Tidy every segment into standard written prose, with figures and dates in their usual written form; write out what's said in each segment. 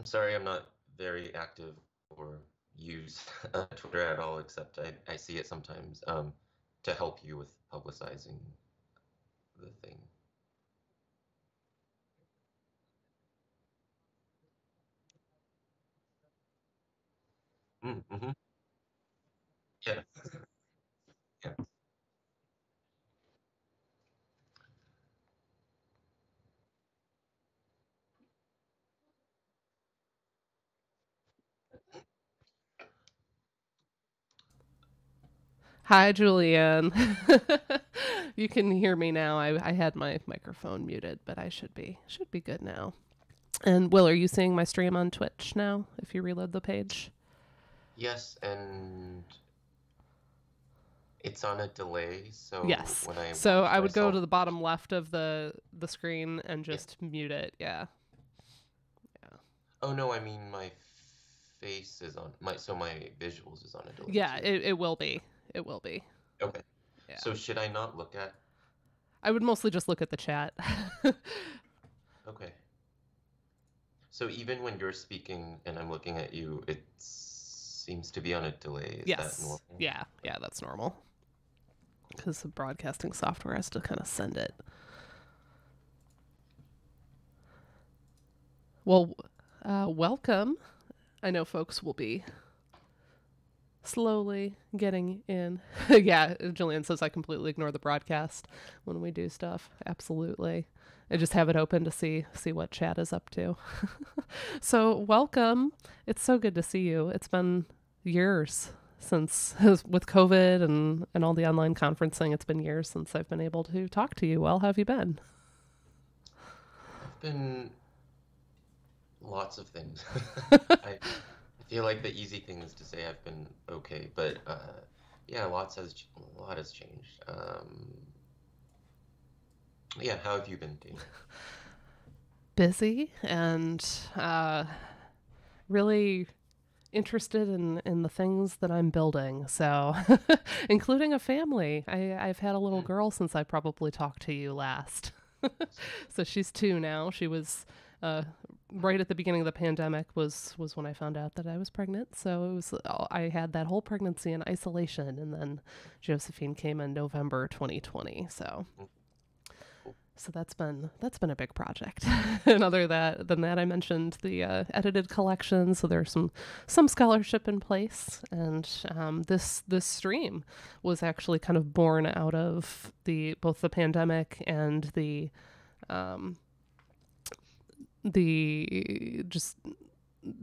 I'm sorry, I'm not very active or use Twitter at all, except I see it sometimes to help you with publicizing the thing. Mm-hmm. Yeah, yeah. Hi, Julianne. You can hear me now. I had my microphone muted, but I should be good now. And Will, are you seeing my stream on Twitch now? If you reload the page. Yes, and it's on a delay, so Yes. when I So watch I would go myself, to the bottom left of the screen and yeah. just mute it. Yeah. Yeah. Oh no, I mean my face is on so my visuals is on a delay Yeah. too. It will be. It will be. Okay. Yeah. So should I not look at? I would mostly just look at the chat. Okay. So even when you're speaking and I'm looking at you, it seems to be on a delay. Is that Yes. normal? Yeah. Yeah. That's normal because the broadcasting software has to kind of send it. Well, welcome. I know folks will be slowly getting in. Yeah, Jillian says I completely ignore the broadcast when we do stuff. Absolutely. I just have it open to see what chat is up to. So welcome. It's so good to see you. It's been years since with COVID and all the online conferencing. It's been years since I've been able to talk to you. Well, how have you been? I've been lots of things. I feel like the easy thing is to say I've been okay, but yeah, a lot has changed. Yeah, how have you been, Dana? Busy and really interested in the things that I'm building. So, including a family. I've had a little Hmm. girl since I probably talked to you last. So she's 2 now. She was uh, right at the beginning of the pandemic was when I found out that I was pregnant. So it was I had that whole pregnancy in isolation, and then Josephine came in November 2020. So Mm, cool. so that's been a big project. And other than that, I mentioned the edited collection. So there's some scholarship in place, and this stream was actually kind of born out of the both the pandemic and um, the just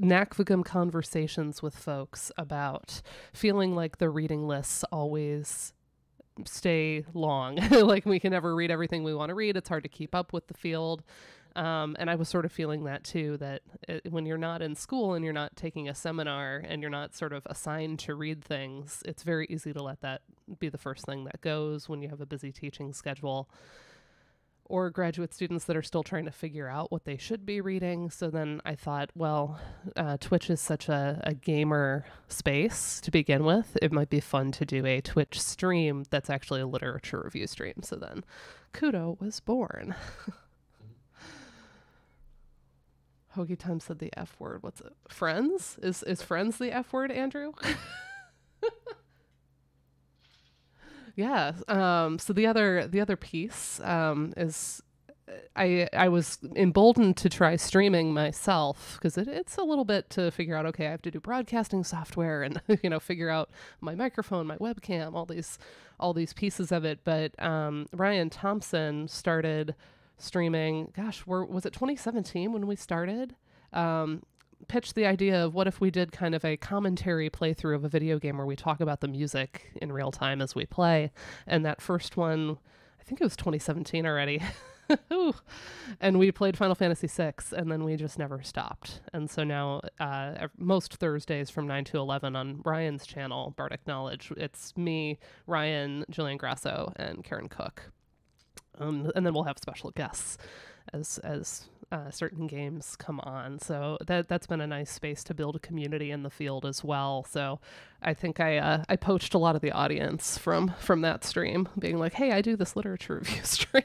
NACVGM conversations with folks about feeling like the reading lists always stay long. Like we can never read everything we want to read. It's hard to keep up with the field. And I was sort of feeling that too, that when you're not in school and you're not taking a seminar and you're not sort of assigned to read things, it's very easy to let that be the first thing that goes when you have a busy teaching schedule or graduate students that are still trying to figure out what they should be reading. So then I thought, well, Twitch is such a gamer space to begin with. It might be fun to do a Twitch stream that's actually a literature review stream. So then Kudo was born. Mhm. Hoagie Time said the F word. What's it? Friends? Is friends the F word, Andrew? Yeah. So the other piece is I was emboldened to try streaming myself because it's a little bit to figure out. Okay, I have to do broadcasting software and figure out my microphone, my webcam, all these pieces of it. But Ryan Thompson started streaming. Gosh, was it 2017 when we started? Um, Pitched the idea of what if we did kind of a commentary playthrough of a video game where we talk about the music in real time as we play. And that first one, I think it was 2017 already. And we played Final Fantasy VI, and then we just never stopped. And so now, most Thursdays from 9 to 11 on Ryan's channel, Bardic Knowledge, it's me, Ryan, Jillian Grasso, and Karen Cook. And then we'll have special guests as certain games come on. So that's been a nice space to build a community in the field as well. So I think I poached a lot of the audience from that stream, being like, hey, I do this literature review stream.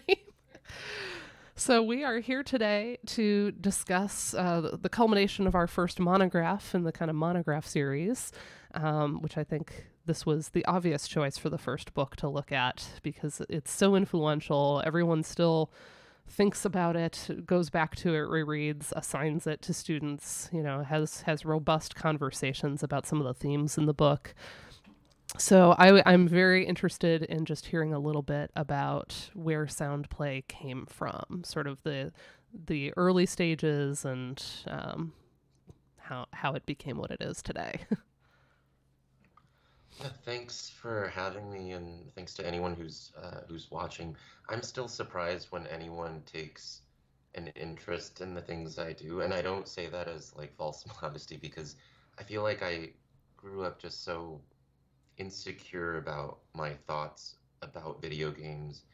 So we are here today to discuss the culmination of our first monograph in the kind of monograph series, which I think this was the obvious choice for the first book to look at because it's so influential. Everyone still thinks about it, goes back to it, rereads, assigns it to students, has robust conversations about some of the themes in the book. So I'm very interested in just hearing a little bit about where sound play came from, sort of the early stages and how it became what it is today. Yeah, thanks for having me, and thanks to anyone who's watching. I'm still surprised when anyone takes an interest in the things I do, and I don't say that as like false modesty because I feel like I grew up just so insecure about my thoughts about video games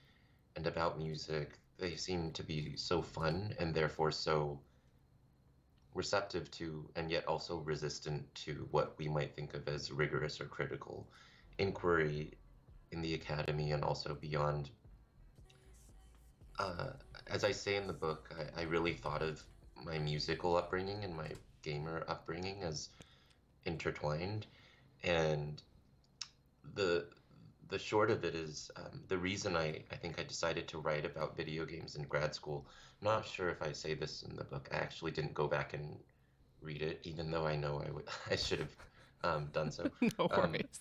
and about music. They seem to be so fun and therefore so receptive to, and yet also resistant to, what we might think of as rigorous or critical inquiry in the academy and also beyond. Uh, as I say in the book, I really thought of my musical upbringing and my gamer upbringing as intertwined. And the the short of it is the reason I think I decided to write about video games in grad school. I'm not sure if I say this in the book. I actually didn't go back and read it, even though I know I would I should have done so. No Um, worries.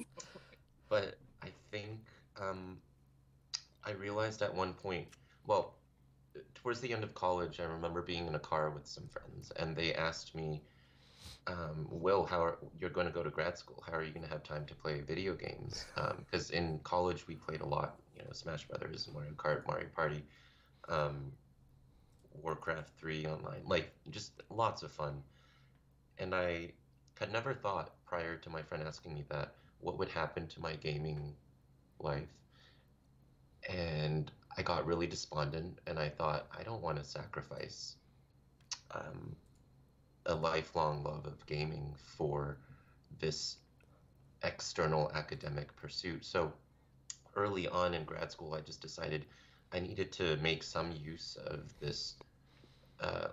but I think um, I realized at one point, well, towards the end of college, I remember being in a car with some friends, and they asked me, Will, you're going to go to grad school? How are you going to have time to play video games? Because in college we played a lot, Smash Brothers, Mario Kart, Mario Party, um, Warcraft 3 online, like just lots of fun. And I had never thought prior to my friend asking me that what would happen to my gaming life. And I got really despondent, and I thought, I don't want to sacrifice um, a lifelong love of gaming for this external academic pursuit. So early on in grad school, I just decided I needed to make some use of this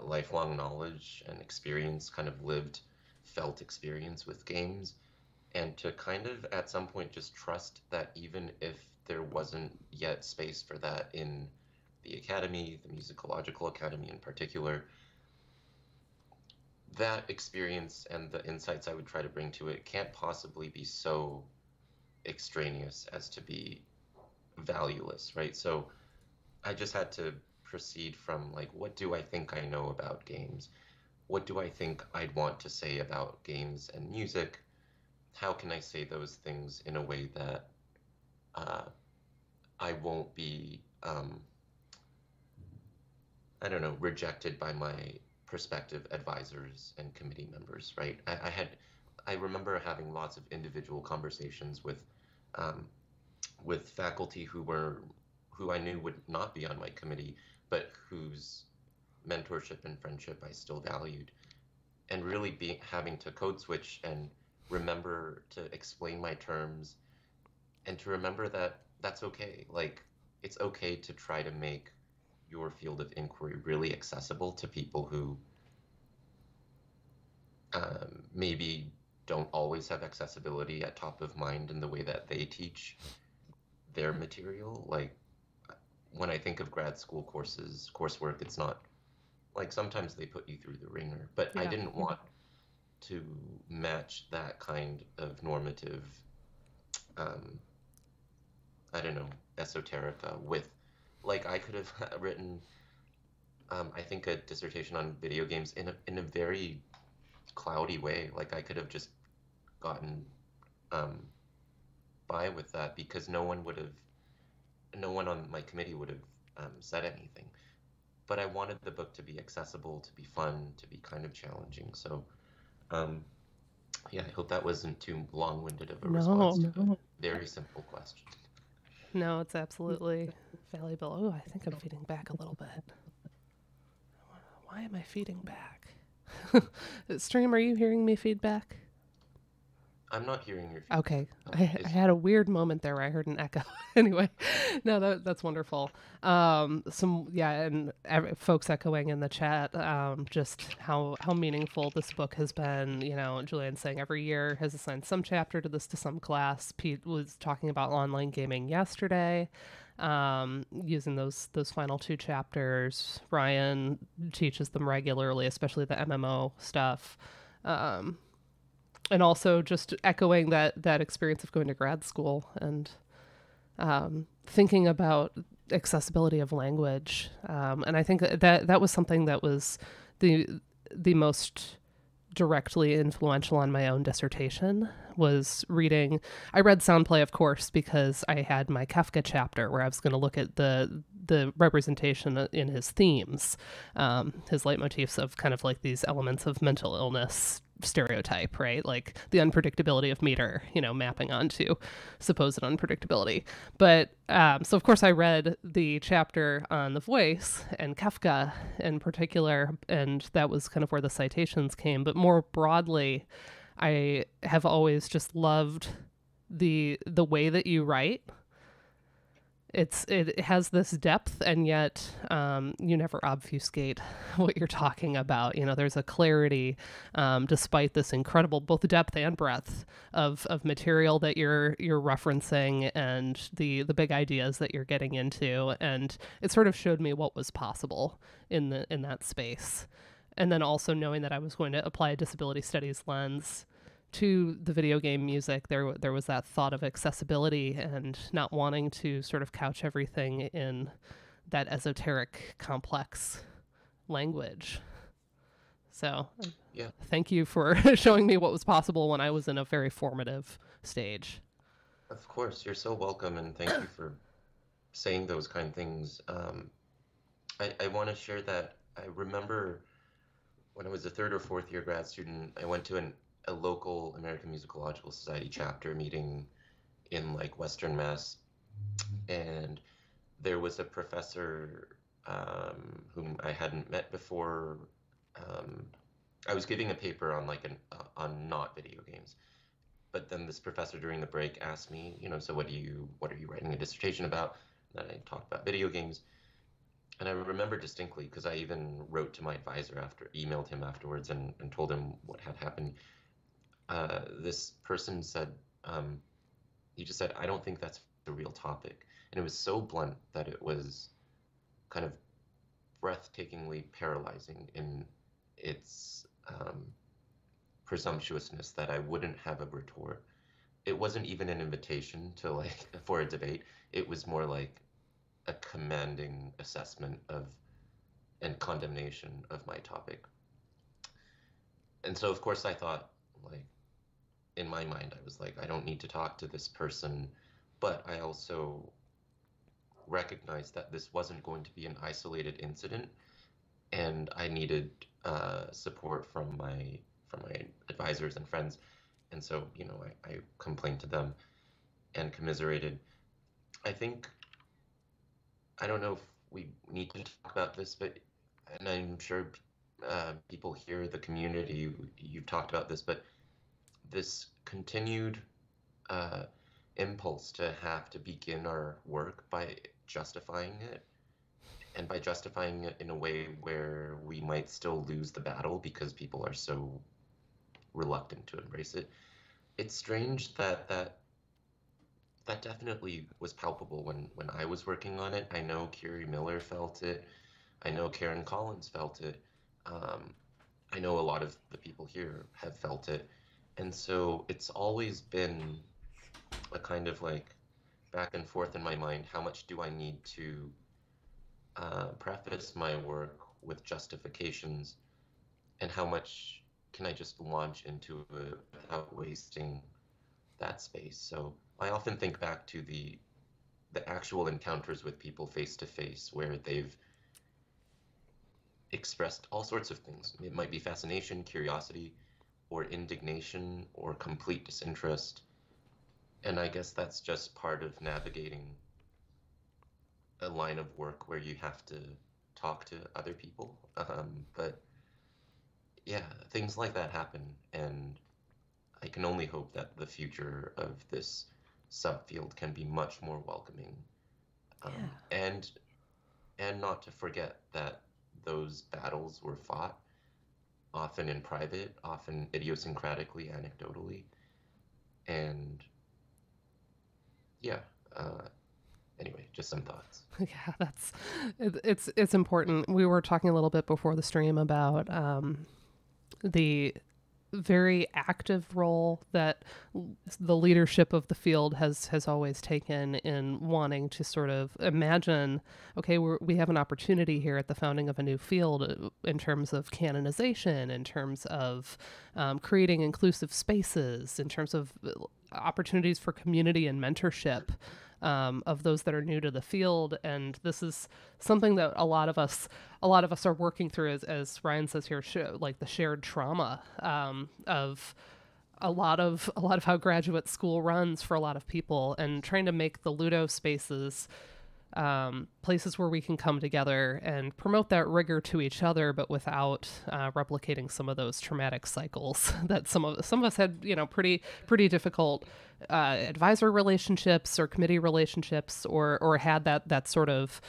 lifelong knowledge and experience, kind of lived, felt experience with games, and to kind of at some point just trust that even if there wasn't yet space for that in the academy, the Musicological Academy in particular, that experience and the insights I would try to bring to it can't possibly be so extraneous as to be valueless, right? So I just had to proceed from like, what do I think I know about games? What do I think I'd want to say about games and music? How can I say those things in a way that uh, I won't be, I don't know, rejected by my prospective advisors and committee members, right? I remember having lots of individual conversations um, with faculty who I knew would not be on my committee, but whose mentorship and friendship I still valued, and really having to code switch and remember to explain my terms and to remember that that's okay. Like, it's okay to try to make your field of inquiry really accessible to people who maybe don't always have accessibility at top of mind in the way that they teach their material. Like, when I think of grad school coursework, it's not like sometimes they put you through the ringer, but I Yeah. didn't want to match that kind of normative, um, I don't know, esoterica with, like, I could have written, I think, a dissertation on video games in a very cloudy way. Like, I could have just gotten um, by with that because no one on my committee would have said anything. But I wanted the book to be accessible, to be fun, to be kind of challenging. So, um, yeah, I hope that wasn't too long-winded of a response No, to a very simple question. no, it's absolutely valuable. Oh, I think I'm feeding back a little bit. Why am I feeding back? Stream, are you hearing me feedback? I'm not hearing your feedback. Okay, I had a weird moment there where I heard an echo. Anyway, no, that's wonderful. Some yeah, and folks echoing in the chat, just how meaningful this book has been. You know, Julian saying every year has assigned some chapter to this to some class. Pete was talking about online gaming yesterday, using those final two chapters. Ryan teaches them regularly, especially the MMO stuff. Um, and also just echoing that experience of going to grad school and thinking about accessibility of language. And I think that was something that was the most directly influential on my own dissertation was reading. I read Soundplay, of course, because I had my Kafka chapter where I was going to look at the representation in his themes, his leitmotifs of kind of like these elements of mental illness stereotype, right? Like the unpredictability of meter, mapping onto supposed unpredictability. But so of course I read the chapter on the voice and Kafka in particular, and that was kind of where the citations came. But more broadly, I have always just loved the way that you write. It has this depth, and yet you never obfuscate what you're talking about. There's a clarity, despite this incredible both depth and breadth of material that you're referencing, and the big ideas that you're getting into. And it sort of showed me what was possible in that space. And then also knowing that I was going to apply a disability studies lens to the video game music, there was that thought of accessibility and not wanting to sort of couch everything in that esoteric, complex language. So Yeah, thank you for showing me what was possible when I was in a very formative stage. of course. You're so welcome, and thank you for saying those kind of things. I want to share that I remember when I was a third or fourth year grad student, I went to a local American Musicological Society chapter meeting in like Western Mass, and there was a professor whom I hadn't met before. I was giving a paper on on not video games, but then this professor during the break asked me, so what are you writing a dissertation about? And I talked about video games. And I remember distinctly because I even wrote to my advisor emailed him afterwards and told him what had happened. This person said, he just said, I don't think that's the real topic. And it was so blunt that it was kind of breathtakingly paralyzing in its presumptuousness that I wouldn't have a retort. It wasn't even an invitation to for a debate. It was more like a commanding assessment of and condemnation of my topic. And so of course I thought, in my mind, I was like, I don't need to talk to this person, but I also recognized that this wasn't going to be an isolated incident, and I needed support from my advisors and friends. And so, I complained to them and commiserated. I think, I don't know if we need to talk about this, but, and I'm sure people here, the community, you've talked about this, but this continued impulse to have to begin our work by justifying it, and by justifying it in a way where we might still lose the battle because people are so reluctant to embrace it. It's strange that definitely was palpable when I was working on it. I know Kiri Miller felt it. I know Karen Collins felt it. I know a lot of the people here have felt it. And so it's always been a kind of back and forth in my mind. How much do I need to preface my work with justifications, and how much can I just launch into it without wasting that space? So I often think back to the actual encounters with people face to face where they've expressed all sorts of things. It might be fascination, curiosity, or indignation, or complete disinterest. And I guess that's just part of navigating a line of work where you have to talk to other people. But yeah, things like that happen. And I can only hope that the future of this subfield can be much more welcoming, Yeah. and not to forget that those battles were fought often in private, often idiosyncratically, anecdotally, and yeah. Uh, anyway, just some thoughts. Yeah, it's important. We were talking a little bit before the stream about the very active role that the leadership of the field has always taken in wanting to sort of imagine, okay, we have an opportunity here at the founding of a new field in terms of canonization, in terms of creating inclusive spaces, in terms of opportunities for community and mentorship of those that are new to the field. And this is something that a lot of us are working through, as Ryan says here, like the shared trauma of a lot of how graduate school runs for a lot of people, and trying to make the Ludo spaces places where we can come together and promote that rigor to each other, but without replicating some of those traumatic cycles that some of us had, pretty difficult advisor relationships or committee relationships, or had that sort of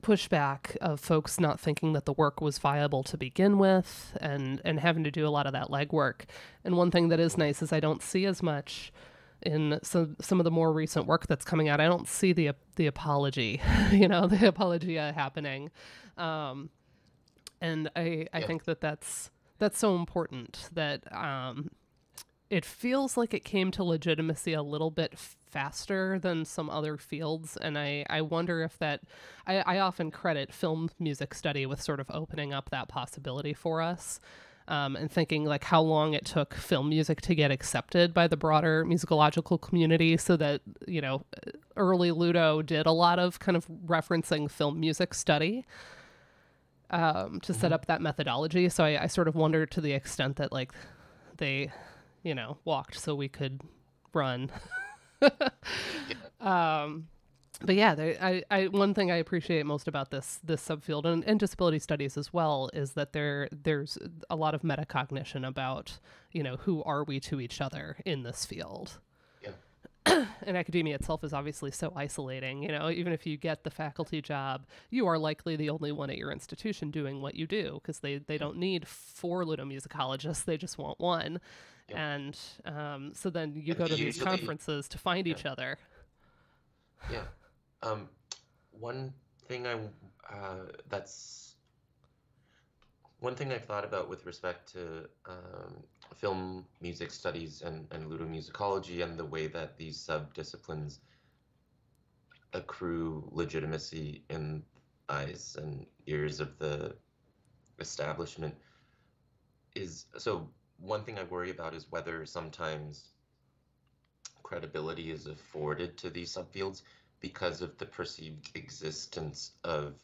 pushback of folks not thinking that the work was viable to begin with, and having to do a lot of that legwork. And one thing that is nice is I don't see as much in some of the more recent work that's coming out. I don't see the apology, the apologia happening. And I think that's so important, that it feels like it came to legitimacy a little bit faster than some other fields. And I wonder if that, I often credit film music study with sort of opening up that possibility for us. And thinking like how long it took film music to get accepted by the broader musicological community, so that, early Ludo did a lot of kind of referencing film music study to set up that methodology. So I sort of wonder to the extent that like they, walked so we could run. But yeah, one thing I appreciate most about this subfield, and disability studies as well, is that there's a lot of metacognition about, who are we to each other in this field. Yeah. And academia itself is obviously so isolating. Even if you get the faculty job, you are likely the only one at your institution doing what you do, because they don't need 4 ludomusicologists, they just want one. Yeah. And so then you go to these conferences to find each other. Yeah. One thing one thing I've thought about with respect to film music studies and ludomusicology, and the way that these sub-disciplines accrue legitimacy in eyes and ears of the establishment, is, so one thing I worry about is whether sometimes credibility is afforded to these subfields because of the perceived existence of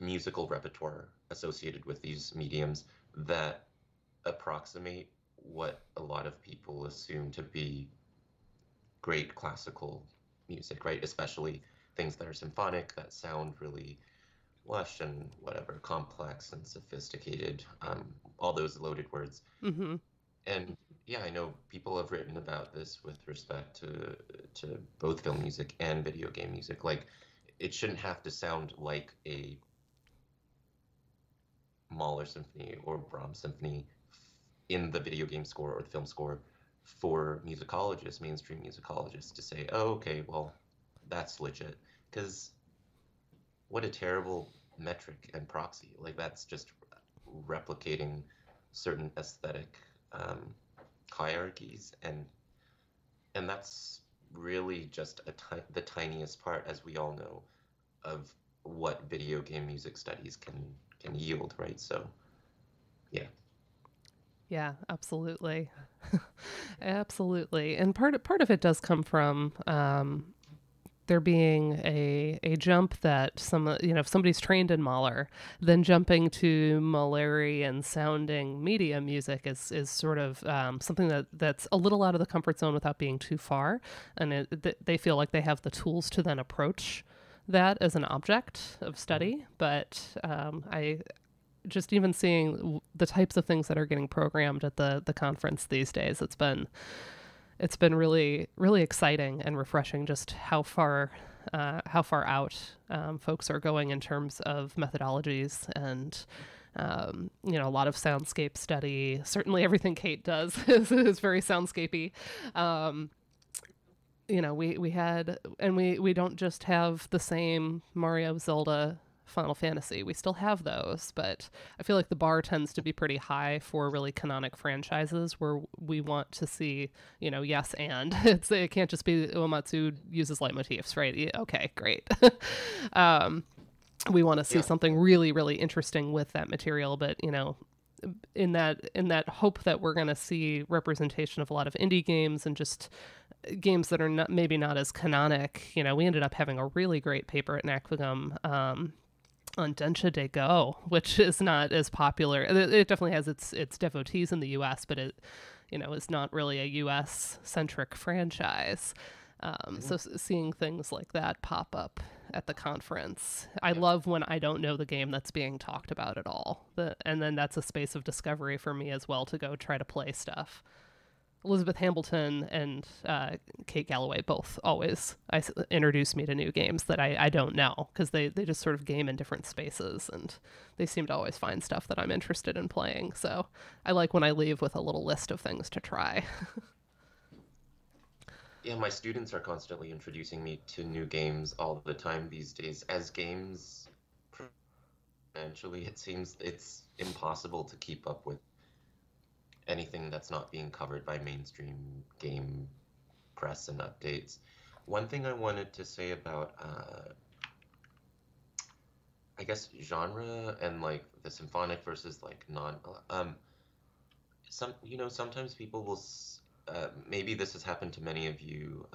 musical repertoire associated with these mediums that approximate what a lot of people assume to be great classical music, right? Especially things that are symphonic, that sound really lush and whatever, complex and sophisticated, all those loaded words. Mm-hmm. And yeah, I know people have written about this with respect to both film music and video game music. Like, it shouldn't have to sound like a Mahler symphony or Brahms symphony in the video game score or the film score for musicologists, mainstream musicologists, to say, oh, okay, well, that's legit. Because what a terrible metric and proxy. Like, that's just replicating certain aesthetic hierarchies, and that's really just the tiniest part, as we all know, of what video game music studies can yield, right? So yeah, absolutely. Absolutely. And part of it does come from there being a jump that if somebody's trained in Mahler, then jumping to Mahlerian sounding media music is sort of something that's a little out of the comfort zone without being too far. And they feel like they have the tools to then approach that as an object of study. But just even seeing the types of things that are getting programmed at the conference these days, it's been really really exciting and refreshing just how far out folks are going in terms of methodologies and you know, a lot of soundscape study. Certainly everything Kate does is very soundscapey. Um, you know, we had, and we don't just have the same Mario, Zelda, Final Fantasy. We still have those, but I feel like the bar tends to be pretty high for really canonic franchises where we want to see, you know, yes, and it can't just be Uematsu uses leitmotifs, right? Yeah, okay, great. um, we want to see Yeah. something really really interesting with that material, but you know, in that hope that we're going to see representation of a lot of indie games and just games that are not maybe not as canonic. You know, we ended up having a really great paper at NACFGM on Densha de Go, which is not as popular. It definitely has its devotees in the U.S., but it, you know, is not really a U.S. centric franchise. Mhm. So seeing things like that pop up at the conference, I Yeah. love when I don't know the game that's being talked about at all. And then that's a space of discovery for me as well to go try to play stuff. Elizabeth Hambleton and Kate Galloway both always introduce me to new games that I don't know because they just sort of game in different spaces and they seem to always find stuff that I'm interested in playing. So I like when I leave with a little list of things to try. Yeah, my students are constantly introducing me to new games all the time these days. As games eventually, it seems it's impossible to keep up with anything that's not being covered by mainstream game press and updates. One thing I wanted to say about, I guess, genre and like the symphonic versus like non, sometimes people will, maybe this has happened to many of you,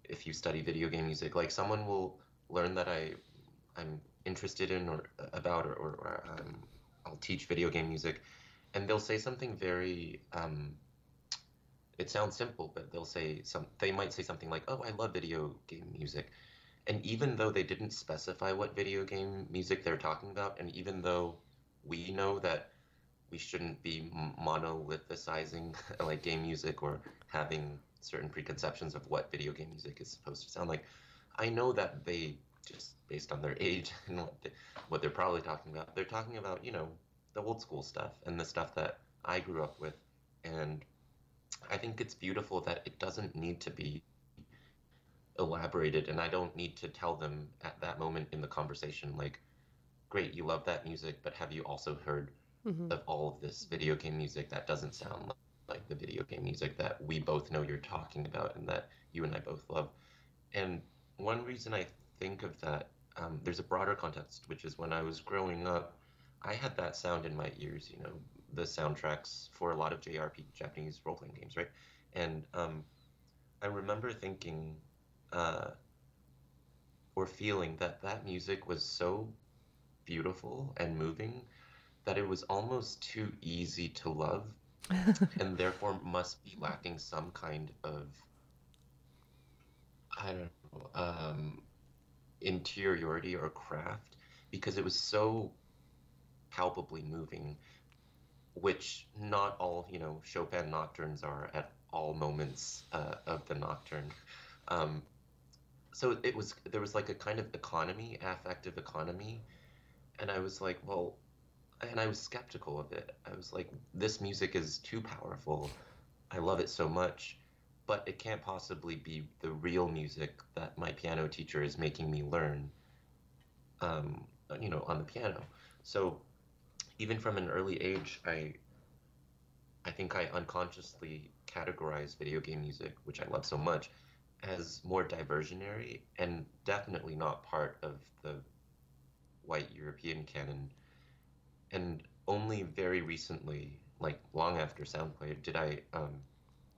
if you study video game music, like someone will learn that I'm interested in or about or I'll teach video game music, and they'll say something very it sounds simple, but they might say something like, "Oh, I love video game music." And even though they didn't specify what video game music they're talking about, and even though we know that we shouldn't be monolithicizing like game music or having certain preconceptions of what video game music is supposed to sound like, I know that they just based on their age and what they're probably talking about, they're talking about, the old school stuff and the stuff that I grew up with. And I think it's beautiful that it doesn't need to be elaborated, and I don't need to tell them at that moment in the conversation, like, great, you love that music, but have you also heard Hmm. of all of this video game music that doesn't sound like the video game music that we both know you're talking about and that you and I both love? And one reason I think of that, there's a broader context, which is when I was growing up, I had that sound in my ears, the soundtracks for a lot of JRP, Japanese role-playing games, right? And I remember thinking uh, or feeling that that music was so beautiful and moving that it was almost too easy to love and therefore must be lacking some kind of, I don't know, interiority or craft because it was so palpably moving, which not all, Chopin nocturnes are at all moments of the nocturne. Um, so there was like a kind of economy, affective economy, and I was like, well, and I was skeptical of it. I was like, this music is too powerful. I love it so much, but it can't possibly be the real music that my piano teacher is making me learn, on the piano. So even from an early age, I think I unconsciously categorized video game music, which I love so much, as more diversionary and definitely not part of the white European canon. And only very recently, like long after Soundplay, did I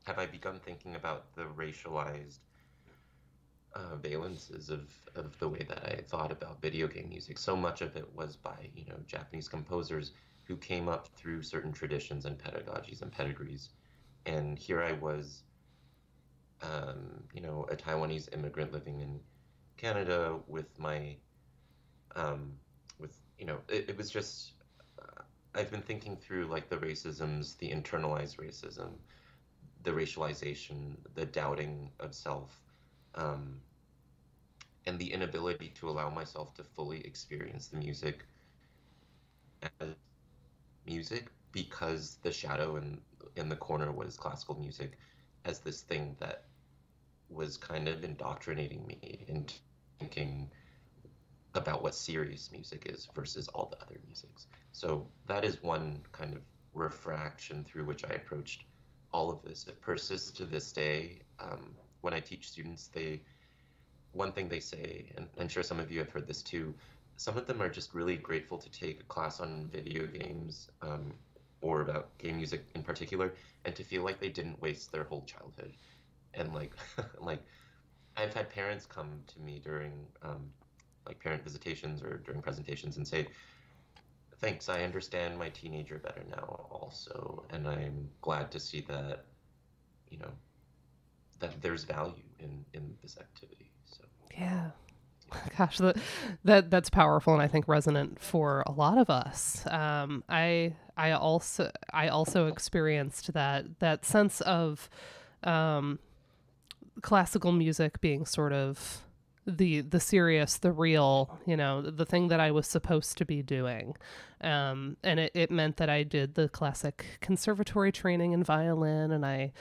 have I begun thinking about the racialized valences of the way that I thought about video game music. So much of it was by, Japanese composers who came up through certain traditions and pedagogies and pedigrees. And here I was, a Taiwanese immigrant living in Canada with my um, with, it was just, I've been thinking through like the racisms, the internalized racism, the racialization, the doubting of self, um, and the inability to allow myself to fully experience the music as music because the shadow in the corner was classical music as this thing that was kind of indoctrinating me into thinking about what serious music is versus all the other musics. So that is one kind of refraction through which I approached all of this. It persists to this day. When I teach students, one thing they say, and I'm sure some of you have heard this too, some of them are just really grateful to take a class on video games, or about game music in particular, and to feel like they didn't waste their whole childhood. And like, like I've had parents come to me during like parent visitations or during presentations and say, "Thanks, I understand my teenager better now also, and I'm glad to see that, you know, that there's value in this activity." So Yeah. Gosh, that's powerful, and I think resonant for a lot of us. I also experienced that sense of um, classical music being sort of the serious, the real, the thing that I was supposed to be doing. And it meant that I did the classic conservatory training in violin, and I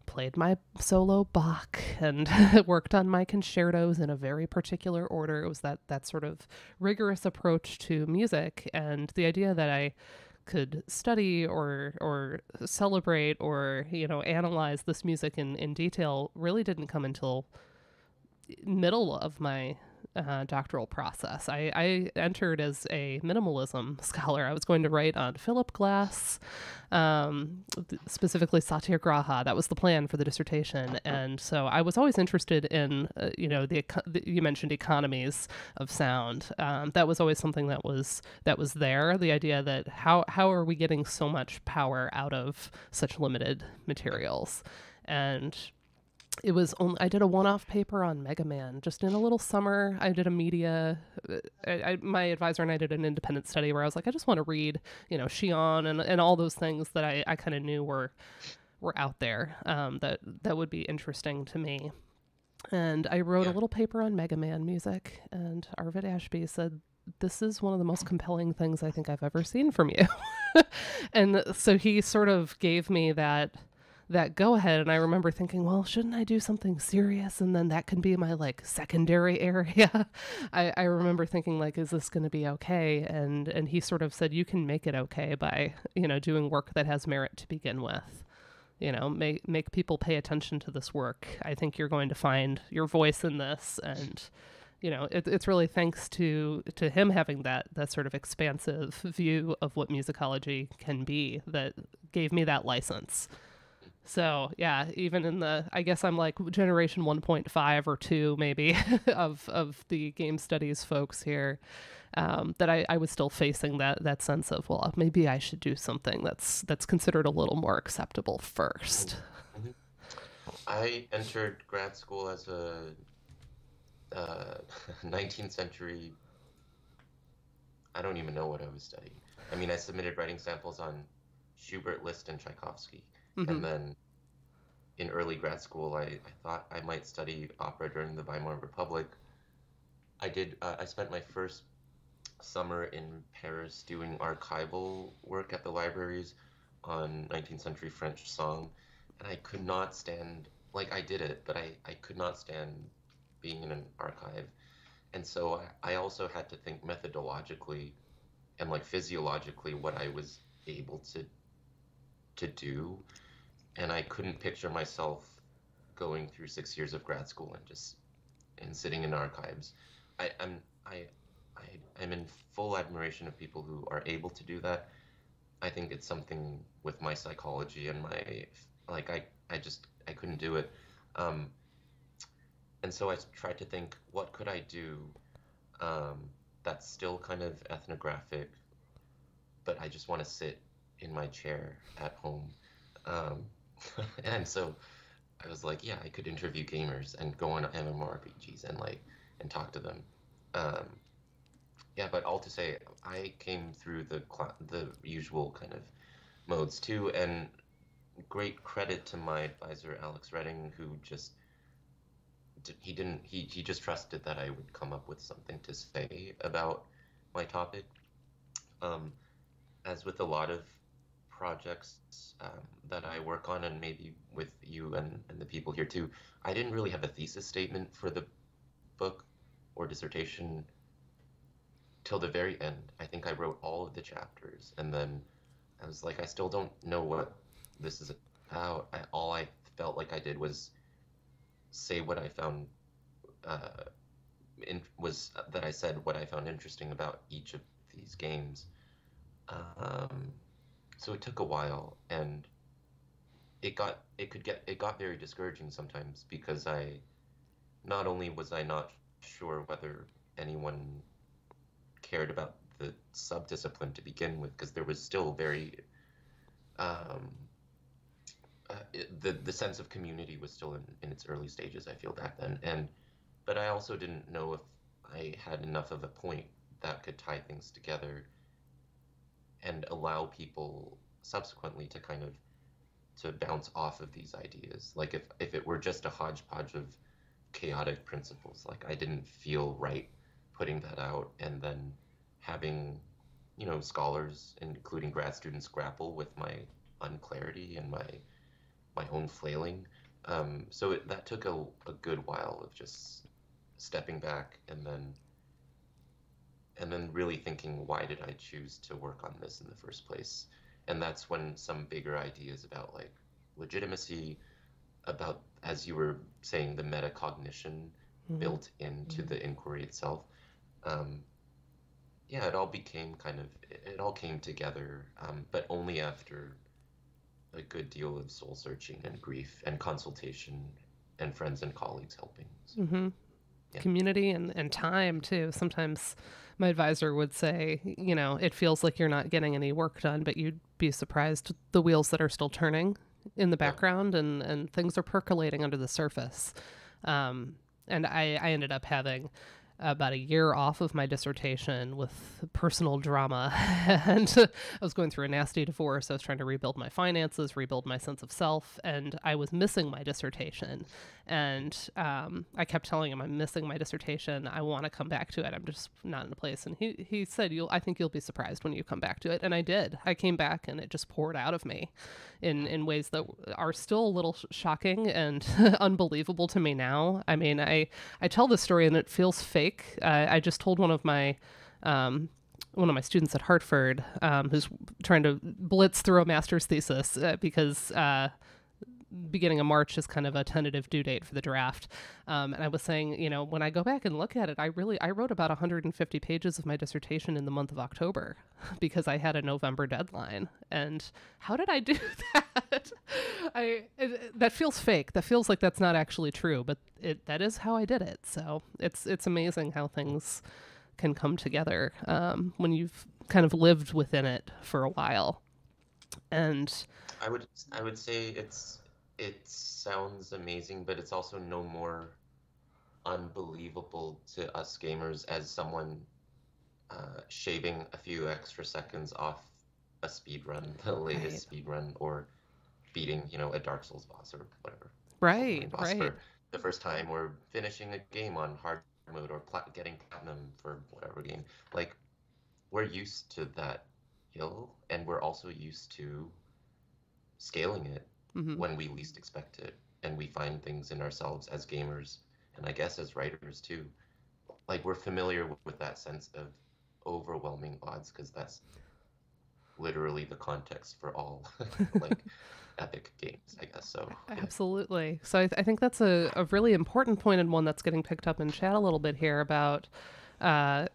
played my solo Bach and worked on my concertos in a very particular order. It was that sort of rigorous approach to music, and the idea that I could study or celebrate or analyze this music in detail really didn't come until middle of my doctoral process. I entered as a minimalism scholar. I was going to write on Philip Glass, specifically Satyagraha. That was the plan for the dissertation. And so I was always interested in, you mentioned economies of sound. That was always something that was there. The idea that how are we getting so much power out of such limited materials? And it was only, I did a one-off paper on Mega Man just in a little summer. I did a media, my advisor and I did an independent study where I was like, I just want to read, Shion and all those things that I kind of knew were out there, that would be interesting to me. And I wrote a yeah, little paper on Mega Man music, and Arvid Ashby said, "This is one of the most compelling things I think I've ever seen from you." And so he sort of gave me that go ahead, and I remember thinking, well, shouldn't I do something serious, and then that can be my like secondary area. I remember thinking, like, is this going to be okay? And he sort of said, you can make it okay by doing work that has merit to begin with. Make people pay attention to this work. I think you're going to find your voice in this. And it's really thanks to him having that sort of expansive view of what musicology can be that gave me that license. So yeah, even in I guess I'm like generation 1.5 or 2 maybe of the game studies folks here, that I was still facing that sense of, well, maybe I should do something that's considered a little more acceptable first. mhm. I entered grad school as a 19th century. I don't even know what I was studying. I mean, I submitted writing samples on Schubert, Liszt, and Tchaikovsky. Hmm. And then in early grad school, I thought I might study opera during the Weimar Republic. I spent my first summer in Paris doing archival work at the libraries on 19th century French song. And I could not stand, like, I did it, but I could not stand being in an archive. And so I also had to think methodologically and like physiologically what I was able to do, and I couldn't picture myself going through 6 years of grad school and sitting in archives. I, I'm I, I'm in full admiration of people who are able to do that. I think it's something with my psychology and my like I couldn't do it. Um, and so I tried to think, what could I do, that's still kind of ethnographic, but I just want to sit in my chair at home. Um, and so I was like, yeah, I could interview gamers and go on MMORPGs and talk to them. Um, Yeah, but all to say, I came through the usual kind of modes too, and great credit to my advisor, Alex Redding, who just he didn't he just trusted that I would come up with something to say about my topic. Um, as with a lot of projects that I work on, and maybe with you and the people here too, I didn't really have a thesis statement for the book or dissertation till the very end. I think I wrote all of the chapters, and then I was like, I still don't know what this is about. All I felt like I did was say what I found uh, was that I said what I found interesting about each of these games. Um, so it took a while, and it got very discouraging sometimes because I not only was I not sure whether anyone cared about the subdiscipline to begin with, because there was still very um, the sense of community was still in its early stages, I feel, back then, and but I also didn't know if I had enough of a point that could tie things together and allow people subsequently to kind of to bounce off of these ideas. Like if it were just a hodgepodge of chaotic principles, like I didn't feel right putting that out and then having, scholars, including grad students, grapple with my unclarity and my own flailing. That took a good while of just stepping back and then really thinking, why did I choose to work on this in the first place? And that's when some bigger ideas about like legitimacy, about, as you were saying, the metacognition Mm-hmm. built into the inquiry itself. Um, yeah, it all came together, but only after a good deal of soul searching and grief and consultation and friends and colleagues helping. So, Mm-hmm. yeah. Community and time too. Sometimes my advisor would say, it feels like you're not getting any work done, but you'd be surprised the wheels that are still turning in the Yeah. background and things are percolating under the surface. And I ended up having about a year off of my dissertation with personal drama. And I was going through a nasty divorce. I was trying to rebuild my finances, rebuild my sense of self, and I was missing my dissertation. And I kept telling him, I'm missing my dissertation. I want to come back to it. I'm just not in a place. And he said, I think you'll be surprised when you come back to it. And I did. I came back and it just poured out of me in ways that are still a little shocking and unbelievable to me now. I mean, I tell this story and it feels fake. I just told one of my students at Hartford, who's trying to blitz through a master's thesis because beginning of March is kind of a tentative due date for the draft. And I was saying, when I go back and look at it, I wrote about 150 pages of my dissertation in the month of October because I had a November deadline. And how did I do that? That feels fake. That feels like that's not actually true, but that is how I did it. So it's amazing how things can come together when you've kind of lived within it for a while. And I would say it sounds amazing, but it's also no more unbelievable to us gamers as someone shaving a few extra seconds off a speed run, the latest right, speed run, or beating, a Dark Souls boss or whatever, right, Souls-like boss right. for the first time, or finishing a game on hard mode, or getting platinum for whatever game. Like, we're used to that hill, and we're also used to scaling it Mm-hmm. when we least expect it. And we find things in ourselves as gamers, and I guess as writers too. Like, we're familiar with that sense of overwhelming odds because that's literally the context for all like epic games, I guess. So, yeah. Absolutely. So I think that's a really important point and one that's getting picked up in chat a little bit here about uh,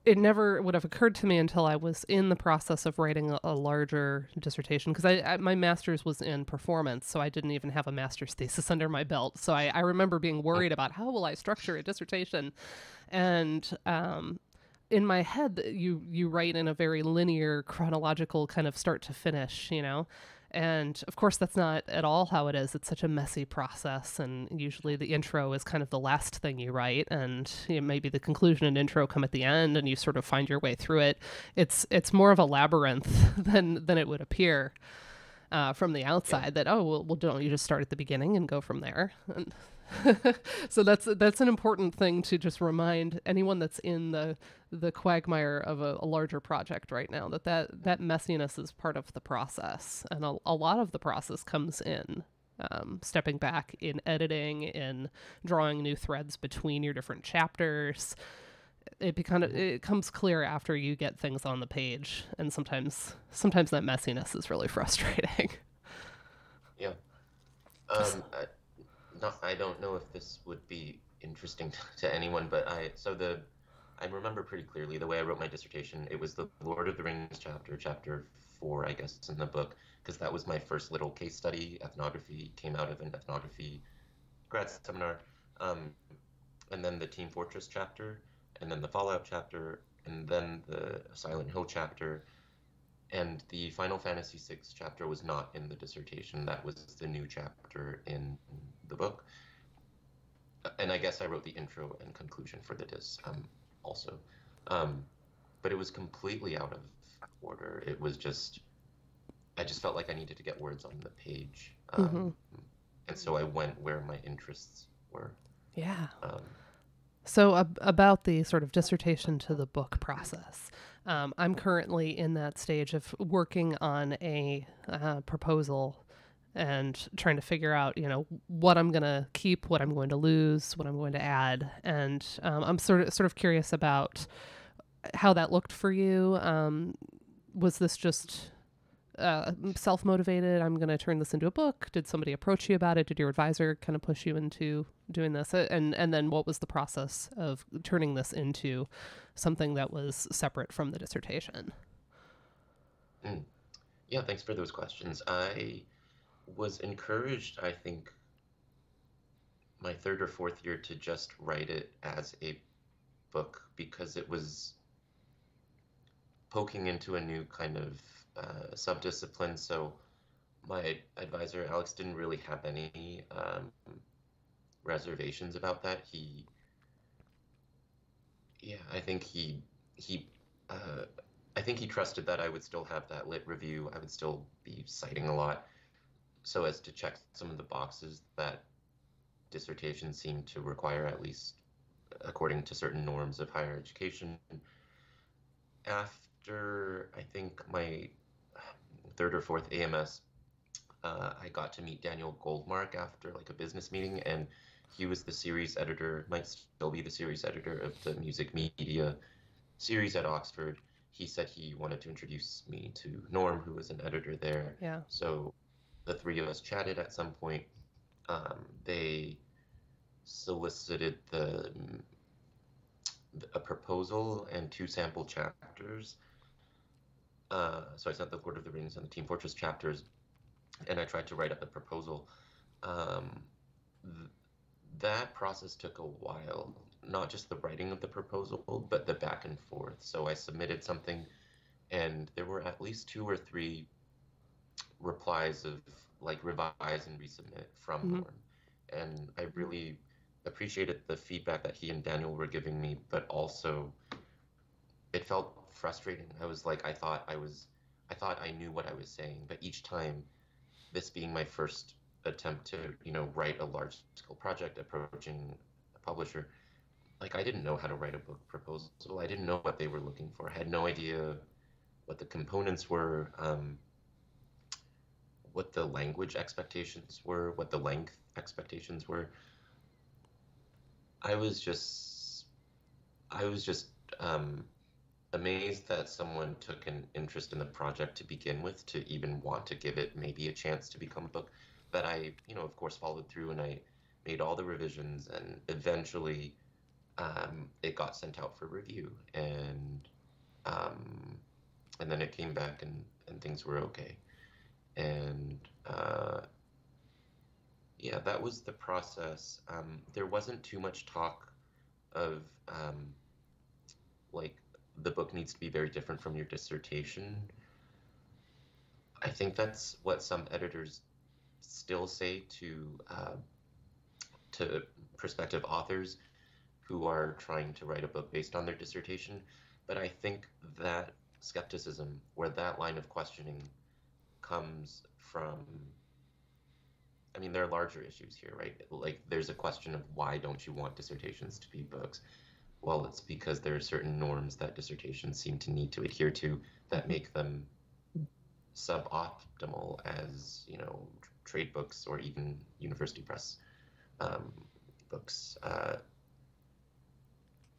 it never would have occurred to me until I was in the process of writing a larger dissertation because my master's was in performance, so I didn't even have a master's thesis under my belt. So I remember being worried about how will I structure a dissertation, and in my head, you write in a very linear, chronological kind of start to finish, And of course, that's not at all how it is. It's such a messy process. And usually the intro is kind of the last thing you write. And maybe the conclusion and intro come at the end and you sort of find your way through it. It's more of a labyrinth than it would appear from the outside, Yeah. that, oh, well, don't you just start at the beginning and go from there? And so that's an important thing to just remind anyone that's in the quagmire of a larger project right now, that messiness is part of the process, and a lot of the process comes in stepping back in editing, in drawing new threads between your different chapters. It comes clear after you get things on the page, and sometimes that messiness is really frustrating. Yeah. I, not, I don't know if this would be interesting to anyone, but I remember pretty clearly the way I wrote my dissertation. It was the Lord of the Rings chapter, chapter 4, I guess, in the book, because that was my first little case study. Ethnography came out of an ethnography grad seminar, um, and then the Team Fortress chapter, and then the Fallout chapter, and then the Silent Hill chapter, and the Final Fantasy VI chapter was not in the dissertation. That was the new chapter in the book. And I guess I wrote the intro and conclusion for the diss also. Um, but it was completely out of order. I just felt like I needed to get words on the page. Mm-hmm. And so I went where my interests were. Yeah. Um, So about the sort of dissertation to the book process, I'm currently in that stage of working on a proposal and trying to figure out, what I'm going to keep, what I'm going to lose, what I'm going to add, and I'm sort of curious about how that looked for you. Was this just self-motivated? I'm going to turn this into a book. Did somebody approach you about it? Did your advisor kind of push you into doing this? And then what was the process of turning this into something that was separate from the dissertation? mm. Yeah, thanks for those questions. I was encouraged, I think, my third or fourth year to just write it as a book because it was poking into a new kind of subdiscipline. So my advisor, Alex, didn't really have any reservations about that. Yeah, he, uh, I think he trusted that I would still have that lit review. I would still be citing a lot so as to check some of the boxes that dissertations seem to require, at least according to certain norms of higher education. After, I think, my third or fourth AMS, I got to meet Daniel Goldmark after like a business meeting, and he was the series editor, might still be the series editor of the music media series at Oxford. He said he wanted to introduce me to Norm, who was an editor there. Yeah. So the three of us chatted at some point. They solicited a proposal and two sample chapters. So I sent the Lord of the Rings and the Team Fortress chapters, and I tried to write up a proposal. Um, th that process took a while, not just the writing of the proposal, but the back and forth. So I submitted something, and there were at least two or three replies of like revise and resubmit from Mm-hmm. Norm. And I really appreciated the feedback that he and Daniel were giving me, but also it felt frustrating. I was like, I thought I knew what I was saying, but each time, this being my first attempt to, write a large scale project approaching a publisher, like I didn't know how to write a book proposal. I didn't know what they were looking for. I had no idea what the components were, what the language expectations were, what the length expectations were. I was just, I was just amazed that someone took an interest in the project to begin with, to even want to give it maybe a chance to become a book. But I, of course, followed through and I made all the revisions, and eventually it got sent out for review, um, and then it came back and things were okay. And yeah, that was the process. There wasn't too much talk of like the book needs to be very different from your dissertation. I think that's what some editors still say to prospective authors who are trying to write a book based on their dissertation. But I think that skepticism or that line of questioning comes from, I mean, there are larger issues here, right? Like, there's a question of why don't you want dissertations to be books? Well, it's because there are certain norms that dissertations seem to need to adhere to that make them suboptimal as, trade books or even university press um, books.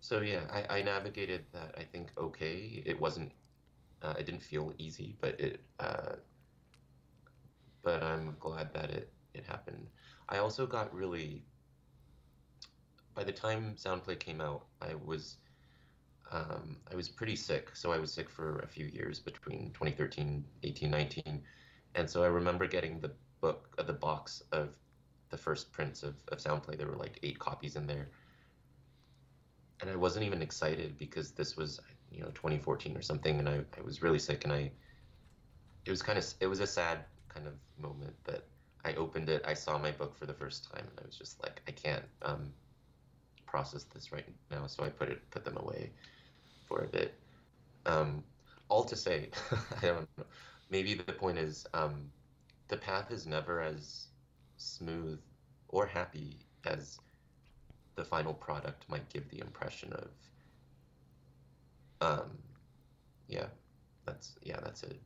So yeah, I navigated that, I think, okay. It didn't feel easy, but I'm glad that it happened. I also got really, by the time Soundplay came out, I was pretty sick. So I was sick for a few years between 2013, 18, 19. And so I remember getting the box of the first prints of Soundplay. There were like 8 copies in there. And I wasn't even excited because this was, 2014 or something. And I was really sick, and it was a sad kind of moment, but I opened it, I saw my book for the first time, and I was just like, I can't process this right now. So I put them away for a bit. All to say, I don't know. Maybe the point is, the path is never as smooth or happy as the final product might give the impression of. Um, yeah, that's it.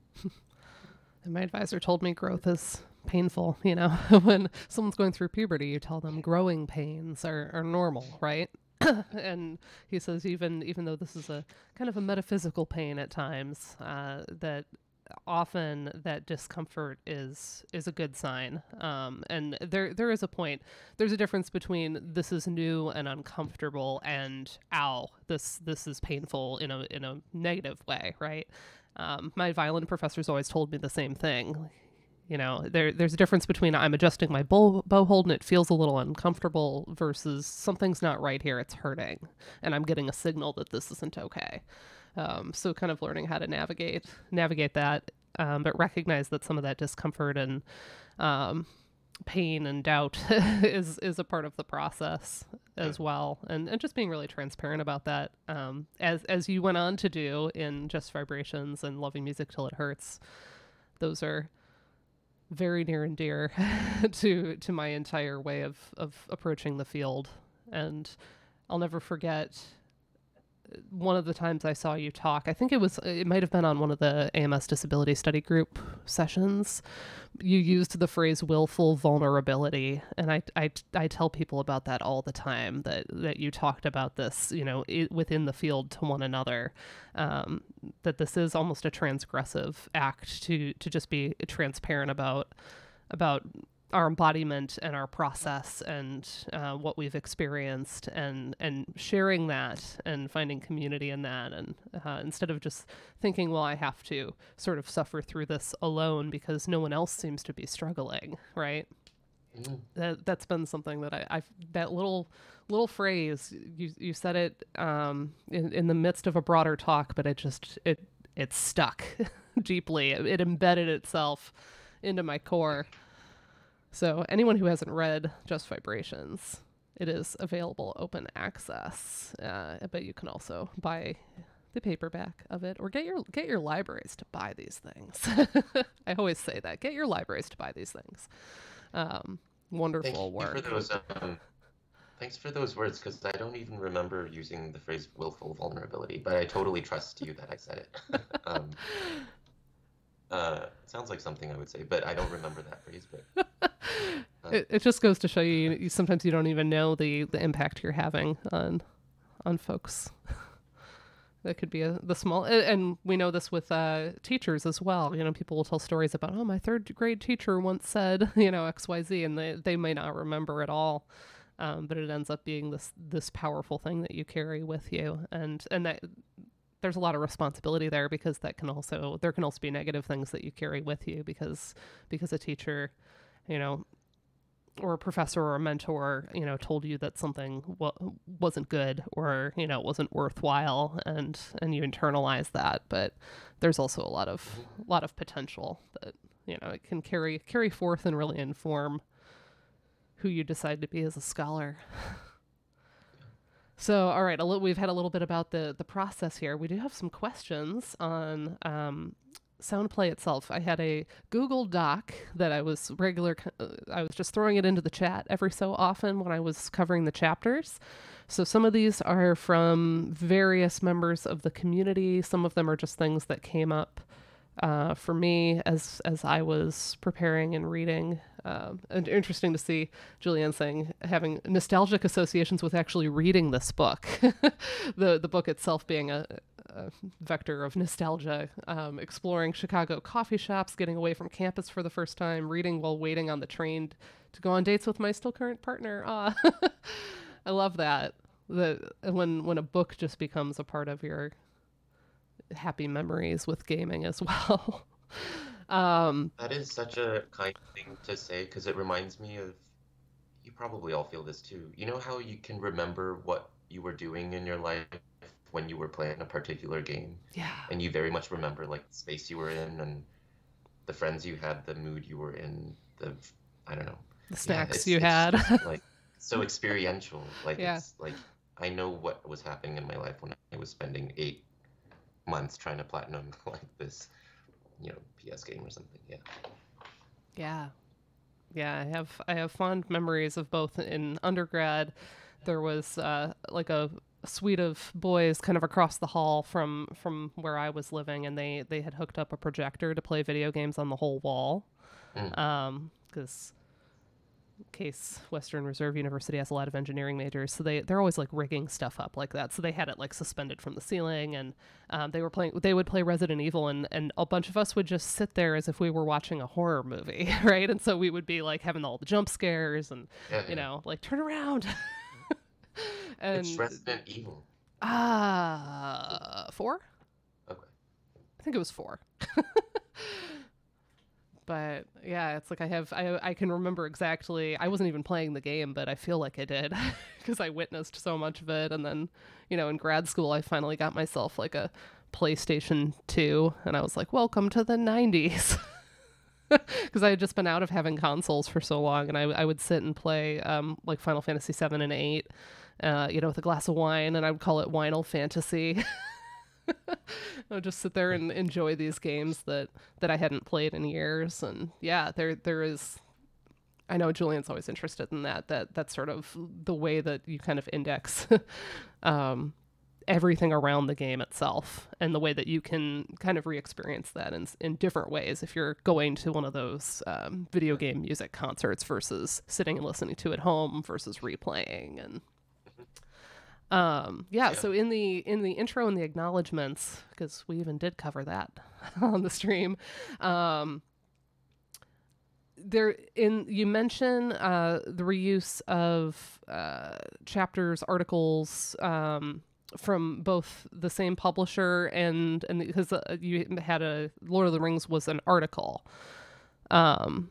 And my advisor told me growth is painful. When someone's going through puberty, you tell them growing pains are normal, right? And he says even though this is a kind of a metaphysical pain at times, that often that discomfort is a good sign. And there is a point. There's a difference between this is new and uncomfortable and ow, this is painful in a negative way, right? My violin professors always told me the same thing. There's a difference between I'm adjusting my bow hold and it feels a little uncomfortable versus something's not right here, it's hurting, and I'm getting a signal that this isn't okay. So kind of learning how to navigate that, but recognize that some of that discomfort and pain and doubt is a part of the process as well, and just being really transparent about that, as you went on to do in Just Vibrations and Loving Music Till It Hurts. Those are very near and dear to my entire way of approaching the field. And I'll never forget one of the times I saw you talk. I think it might have been on one of the AMS Disability Study Group sessions. You used the phrase willful vulnerability, and I tell people about that all the time, that you talked about this, within the field to one another, that this is almost a transgressive act to just be transparent about our embodiment and our process and what we've experienced, and sharing that and finding community in that, and instead of just thinking, well, I have to sort of suffer through this alone because no one else seems to be struggling, right? That's been something that I've that little phrase, you said it in the midst of a broader talk, but it stuck deeply. It embedded itself into my core. So anyone who hasn't read Just Vibrations, it is available open access, but you can also buy the paperback of it, or get your libraries to buy these things. I always say that. Get your libraries to buy these things. Wonderful work. Thanks for those words, because I don't even remember using the phrase willful vulnerability, but I totally trust you that I said it. It sounds like something I would say, but I don't remember that phrase. But it just goes to show you sometimes you don't even know the impact you're having on folks. That could be the small, and we know this with teachers as well. People will tell stories about, oh, my third grade teacher once said, XYZ, and they may not remember at all, but it ends up being this powerful thing that you carry with you, and that there's a lot of responsibility there, because there can also be negative things that you carry with you because a teacher, or a professor or a mentor, told you that something wasn't good, or, wasn't worthwhile, and you internalize that. But there's also a lot of potential it can carry forth and really inform who you decide to be as a scholar. So, all right, we've had a little bit about the process here. We do have some questions on sound play itself. I had a Google Doc that I was just throwing it into the chat every so often when I was covering the chapters. So some of these are from various members of the community. Some of them are just things that came up for me as I was preparing and reading. And interesting to see Julianne saying having nostalgic associations with actually reading this book, the book itself being a vector of nostalgia, exploring Chicago coffee shops, getting away from campus for the first time, reading while waiting on the train to go on dates with my still current partner. I love that. When a book just becomes a part of your happy memories with gaming as well. That is such a kind thing to say because it reminds me of, you probably all feel this too. You know how you can remember what you were doing in your life when you were playing a particular game? Yeah. And you very much remember like the space you were in and the friends you had, the mood you were in, I don't know. The snacks Yeah, you had. just, like so experiential. Like Yeah. it's like I know what was happening in my life when I was spending 8 months trying to platinum like this, PS game or something. Yeah. Yeah. Yeah, I have fond memories of both. In undergrad, there was like a suite of boys kind of across the hall from where I was living, and they had hooked up a projector to play video games on the whole wall. Because Case Western Reserve University has a lot of engineering majors, so they're always like rigging stuff up like that. So they had it like suspended from the ceiling, and they would play Resident Evil, and a bunch of us would just sit there as if we were watching a horror movie, right? And so we would be like having all the jump scares and like turn around. And it's Resident Evil. 4? Okay. I think it was 4. But yeah, it's like I can remember exactly. I wasn't even playing the game, but I feel like I did because I witnessed so much of it. And then, in grad school, I finally got myself like a PlayStation 2, and I was like, welcome to the 90s. Because I had just been out of having consoles for so long, and I would sit and play like Final Fantasy 7 and 8, with a glass of wine, and I would call it Winal Fantasy. I would just sit there and enjoy these games that I hadn't played in years. And yeah, there is, I know Julian's always interested in that's sort of the way that you kind of index everything around the game itself, and the way that you can kind of re-experience that in different ways if you're going to one of those video game music concerts versus sitting and listening to it at home versus replaying. And so in the intro and the acknowledgments, because we even did cover that on the stream, you mention the reuse of chapters, articles from both the same publisher and because you had Lord of the Rings was an article, and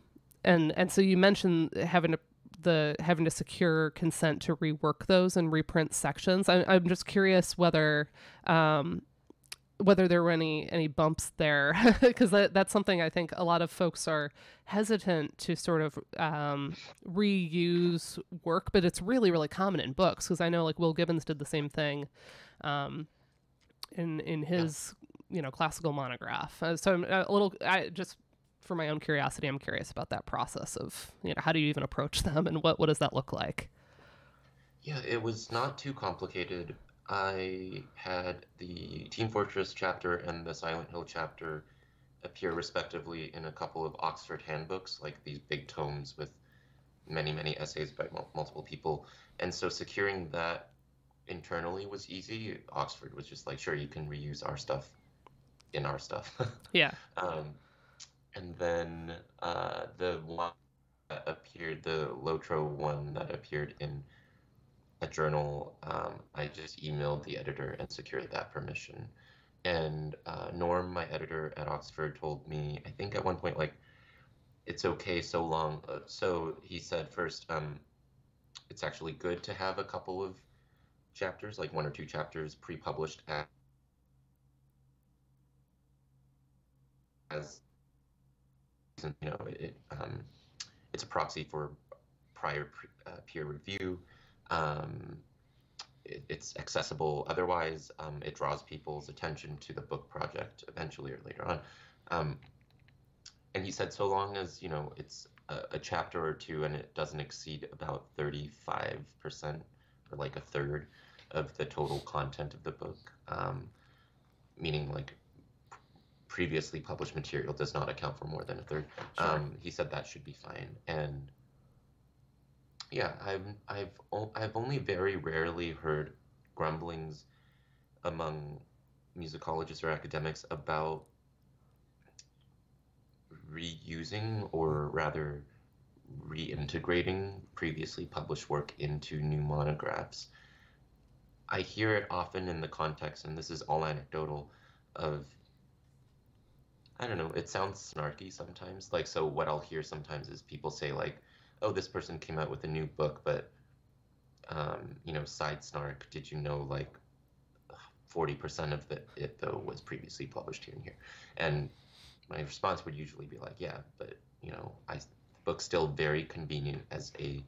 so you mentioned having to secure consent to rework those and reprint sections. I'm just curious whether there were any bumps there, because that's something I think a lot of folks are hesitant to sort of reuse work, but it's really, really common in books, because I know like Will Gibbons did the same thing in his classical monograph. So I'm just for my own curiosity, I'm curious about that process of, how do you even approach them, and what does that look like? Yeah, it was not too complicated. I had the Team Fortress chapter and the Silent Hill chapter appear respectively in a couple of Oxford handbooks, like these big tomes with many, many essays by multiple people. And so securing that internally was easy. Oxford was just like, sure, you can reuse our stuff in our stuff. Yeah. And then the one that appeared, the Lotro one that appeared in a journal, I just emailed the editor and secured that permission. And Norm, my editor at Oxford, told me, I think at one point, like, it's okay so long. So he said first, it's actually good to have a couple of chapters, like 1 or 2 chapters pre-published as it's a proxy for prior peer review. Um, it's accessible otherwise. It draws people's attention to the book project eventually or later on. Um, and he said, so long as, it's a chapter or two and it doesn't exceed about 35% or like a third of the total content of the book, meaning like previously published material does not account for more than a third. Sure. He said that should be fine. And yeah, I've only very rarely heard grumblings among musicologists or academics about reusing or rather reintegrating previously published work into new monographs. I hear it often in the context, and this is all anecdotal, of, I don't know, it sounds snarky sometimes. Like, so what I'll hear sometimes is people say like, oh, this person came out with a new book, but, side snark, did you know like 40% of it though was previously published here and here? And my response would usually be like, yeah, but the book's still very convenient as a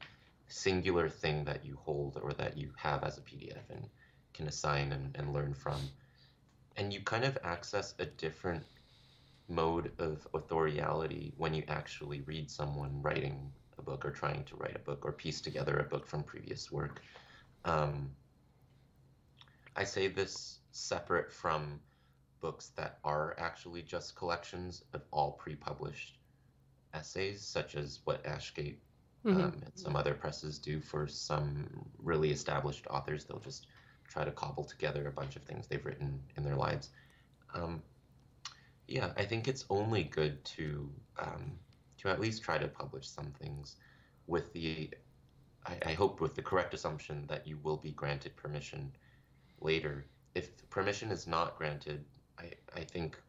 singular thing that you hold or that you have as a PDF and can assign and learn from. And you kind of access a different mode of authoriality when you actually read someone writing a book or trying to write a book or piece together a book from previous work. I say this separate from books that are actually just collections of all pre-published essays, such as what Ashgate and some other presses do for some really established authors. They'll just try to cobble together a bunch of things they've written in their lives. Yeah, I think it's only good to at least try to publish some things with I hope with the correct assumption that you will be granted permission later. If permission is not granted, I think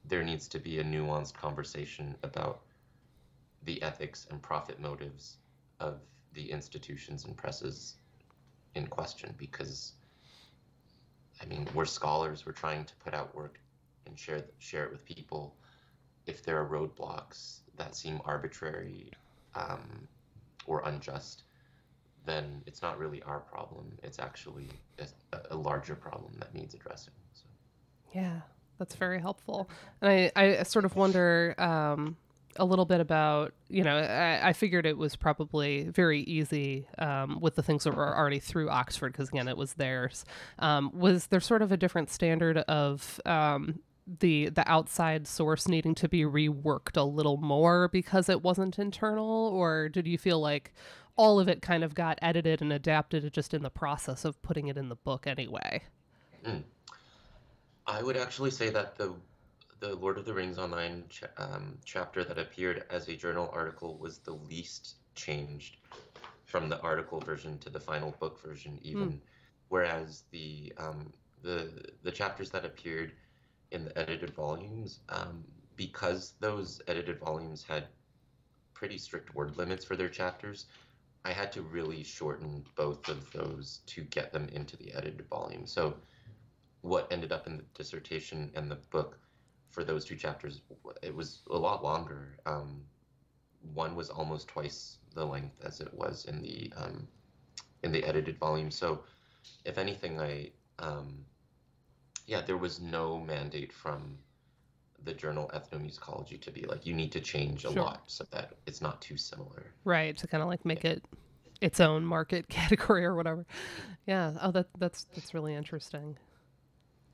there needs to be a nuanced conversation about the ethics and profit motives of the institutions and presses in question, because I mean, we're scholars, we're trying to put out work and share it with people. If there are roadblocks that seem arbitrary or unjust, then it's not really our problem. It's actually a larger problem that needs addressing. So. Yeah, that's very helpful. And I sort of wonder a little bit about, I figured it was probably very easy with the things that were already through Oxford, because again, it was theirs. Was there sort of a different standard of the outside source needing to be reworked a little more because it wasn't internal, or did you feel like all of it kind of got edited and adapted just in the process of putting it in the book anyway? I would actually say that the Lord of the Rings Online chapter that appeared as a journal article was the least changed from the article version to the final book version even, whereas the chapters that appeared in the edited volumes, because those edited volumes had pretty strict word limits for their chapters, I had to really shorten both of those to get them into the edited volume. So what ended up in the dissertation and the book for those two chapters, it was a lot longer. One was almost twice the length as it was in the edited volume. So if anything, there was no mandate from the journal Ethnomusicology to be like, you need to change a lot so that it's not too similar. Right, to kind of like make it its own market category or whatever. Yeah. Oh, that's really interesting.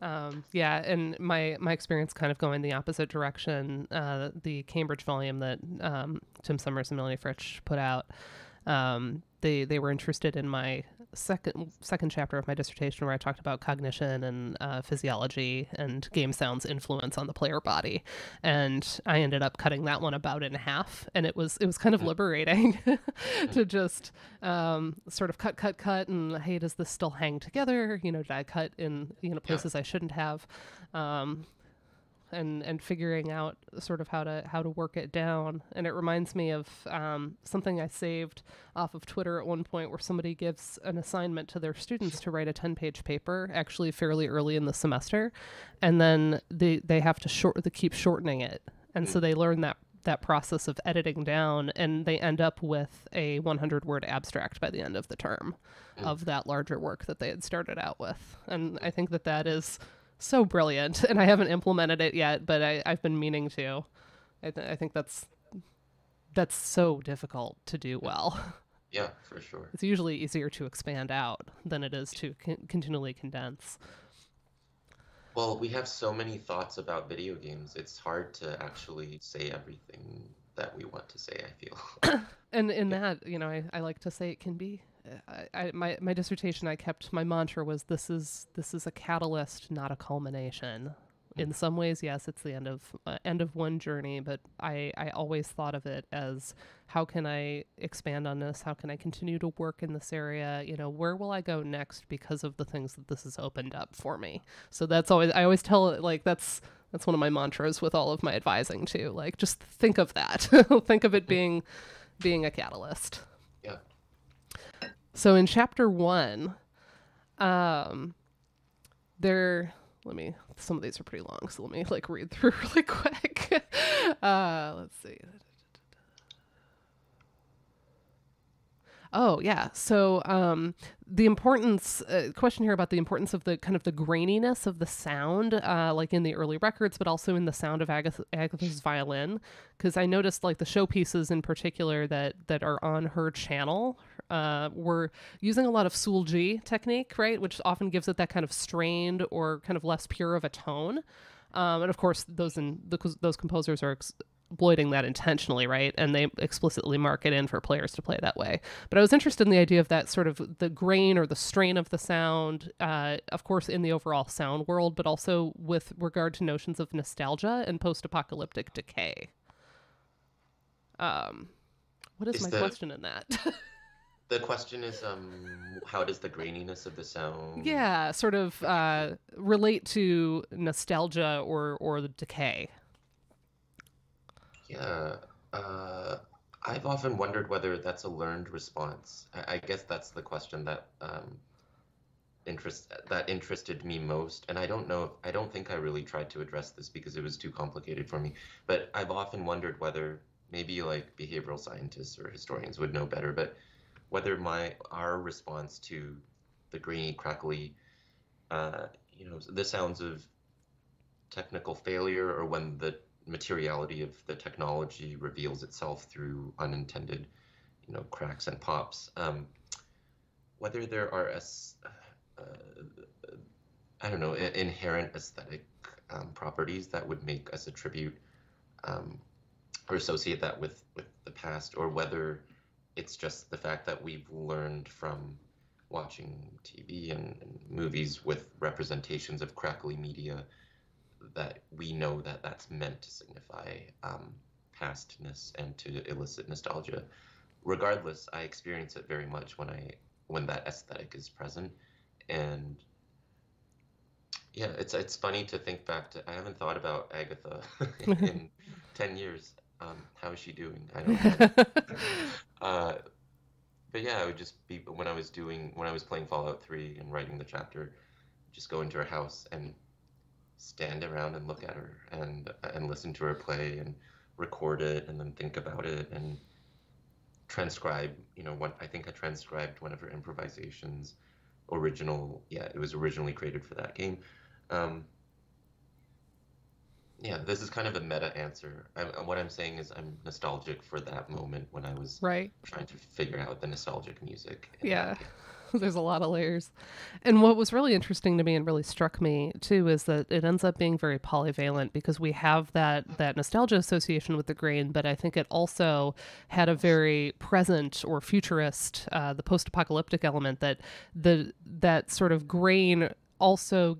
And my experience kind of going the opposite direction. The Cambridge volume that Tim Summers and Melanie Fritsch put out, they were interested in my second chapter of my dissertation, where I talked about cognition and physiology and game sound's influence on the player body, and I ended up cutting that one about in half, and it was kind of liberating to just sort of cut and, hey, does this still hang together? Did I cut in places I shouldn't have? And figuring out sort of how to work it down. And it reminds me of something I saved off of Twitter at one point, where somebody gives an assignment to their students to write a 10-page paper, actually fairly early in the semester, and then they have to keep shortening it. And so they learn that process of editing down, and they end up with a 100-word abstract by the end of the term of that larger work that they had started out with. And I think that that is so brilliant, and I haven't implemented it yet, but I've been meaning to. I think that's so difficult to do well. Yeah, for sure. It's usually easier to expand out than it is to continually condense. Well, we have so many thoughts about video games. It's hard to actually say everything that we want to say, I feel. And in Yeah. that, I like to say it can be. My dissertation, my mantra was this is a catalyst, not a culmination. In some ways, yes, it's the end of one journey, but I always thought of it as, how can I expand on this? How can I continue to work in this area? Where will I go next because of the things that this has opened up for me? So I always tell it, like, that's one of my mantras with all of my advising too. Like, just think of that. Think of it being a catalyst. Yeah. So in chapter 1, some of these are pretty long, so let me read through really quick. Let's see. Oh, yeah. So the importance, question here about the importance of the kind of the graininess of the sound, like in the early records, but also in the sound of Agatha's violin. Because I noticed the showpieces in particular that are on her channel were using a lot of Sulji technique, right? Which often gives it that kind of strained or kind of less pure of a tone. And of course, those composers are exploiting that intentionally, right? And they explicitly mark it in for players to play that way. But I was interested in the idea of that sort of the grain or the strain of the sound, of course, in the overall sound world, but also with regard to notions of nostalgia and post-apocalyptic decay. What is my question in that? The question is, how does the graininess of the sound? Yeah, sort of relate to nostalgia or the decay. Yeah, I've often wondered whether that's a learned response. I guess that's the question that interested me most. And I don't think I really tried to address this because it was too complicated for me. But I've often wondered whether maybe behavioral scientists or historians would know better, but whether our response to the grainy, crackly, the sounds of technical failure, or when the materiality of the technology reveals itself through unintended, cracks and pops, whether there are I don't know, inherent aesthetic properties that would make us attribute or associate that with the past, or whether it's just the fact that we've learned from watching TV and movies with representations of crackly media that we know that that's meant to signify pastness and to elicit nostalgia. Regardless, I experience it very much when that aesthetic is present. And yeah, it's funny to think back to. I haven't thought about Agatha in 10 years. How is she doing? I don't know. But yeah, I would just be when I was playing Fallout 3 and writing the chapter, just go into her house and stand around and look at her and listen to her play and record it and then think about it and transcribe. I think I transcribed one of her improvisations. It was originally created for that game. Yeah, this is kind of a meta answer. What I'm saying is I'm nostalgic for that moment when I was right. trying to figure out the nostalgic music. Yeah, there's a lot of layers. And what was really interesting to me and really struck me too is that it ends up being very polyvalent, because we have that nostalgia association with the grain, but I think it also had a very present or futurist, the post-apocalyptic element, that sort of grain also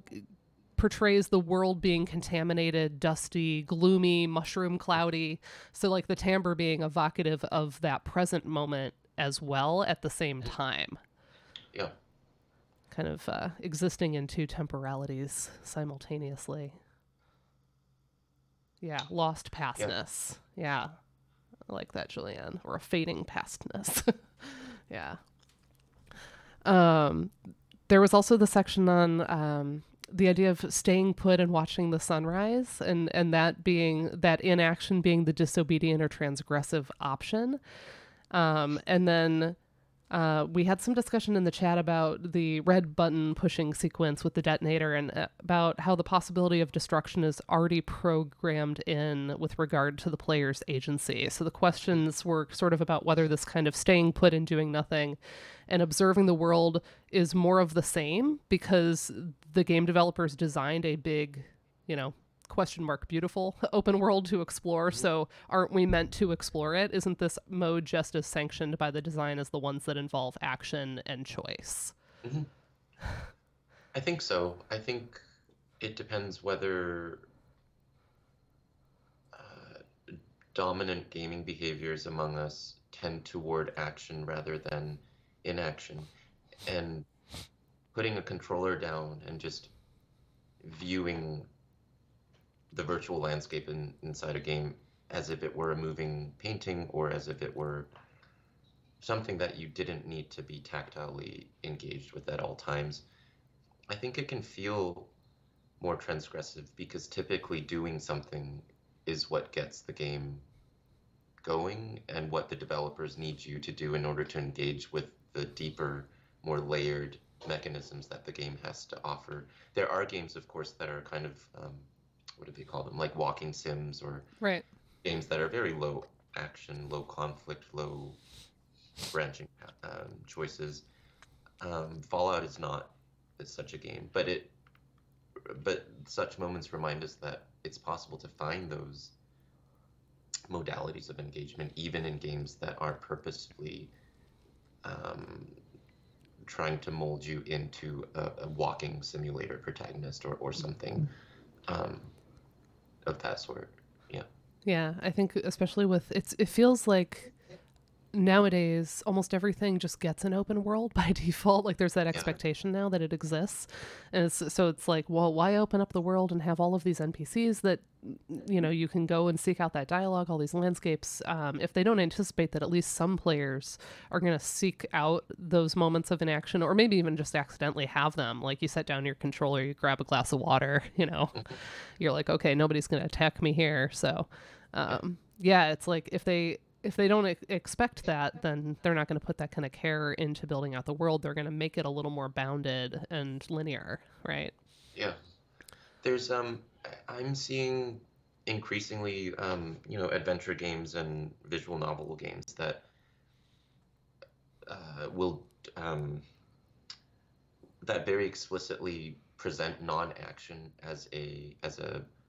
portrays the world being contaminated, dusty, gloomy, mushroom cloudy. So the timbre being evocative of that present moment as well at the same time. Yeah. Kind of existing in two temporalities simultaneously. Yeah, lost pastness. Yeah. I like that, Julianne. Or a fading pastness. Yeah. There was also the section on the idea of staying put and watching the sunrise, and that being that inaction being the disobedient or transgressive option. And then we had some discussion in the chat about the red button pushing sequence with the detonator, and about how the possibility of destruction is already programmed in with regard to the player's agency. So the questions were sort of about whether this kind of staying put and doing nothing and observing the world is more of the same because the game developers designed a big, question mark beautiful open world to explore. So aren't we meant to explore it? Isn't this mode just as sanctioned by the design as the ones that involve action and choice? Hmm. I think so. I think it depends whether dominant gaming behaviors among us tend toward action rather than inaction. And putting a controller down and just viewing the virtual landscape inside a game as if it were a moving painting or as if it were something that you didn't need to be tactilely engaged with at all times. I think it can feel more transgressive because typically doing something is what gets the game going and what the developers need you to do in order to engage with the deeper, more layered mechanisms that the game has to offer. There are games, of course, that are kind of what do they call them? Like walking sims or Right. games that are very low action, low conflict, low branching choices. Fallout is not such a game, but such moments remind us that it's possible to find those modalities of engagement even in games that aren't purposefully trying to mold you into a walking simulator protagonist or something of that sort. Yeah. Yeah, I think especially with it feels like nowadays almost everything just gets an open world by default. Like there's that Yeah. expectation now that it exists, and it's like, well, why open up the world and have all of these NPCs that you can go and seek out that dialogue, all these landscapes, if they don't anticipate that at least some players are going to seek out those moments of inaction, or maybe even just accidentally have them. Like you set down your controller, you grab a glass of water, you're like, okay, nobody's going to attack me here. So yeah, it's like if they don't expect that, then they're not going to put that kind of care into building out the world. They're going to make it a little more bounded and linear, right? Yeah. There's I'm seeing increasingly adventure games and visual novel games that will that very explicitly present non-action as a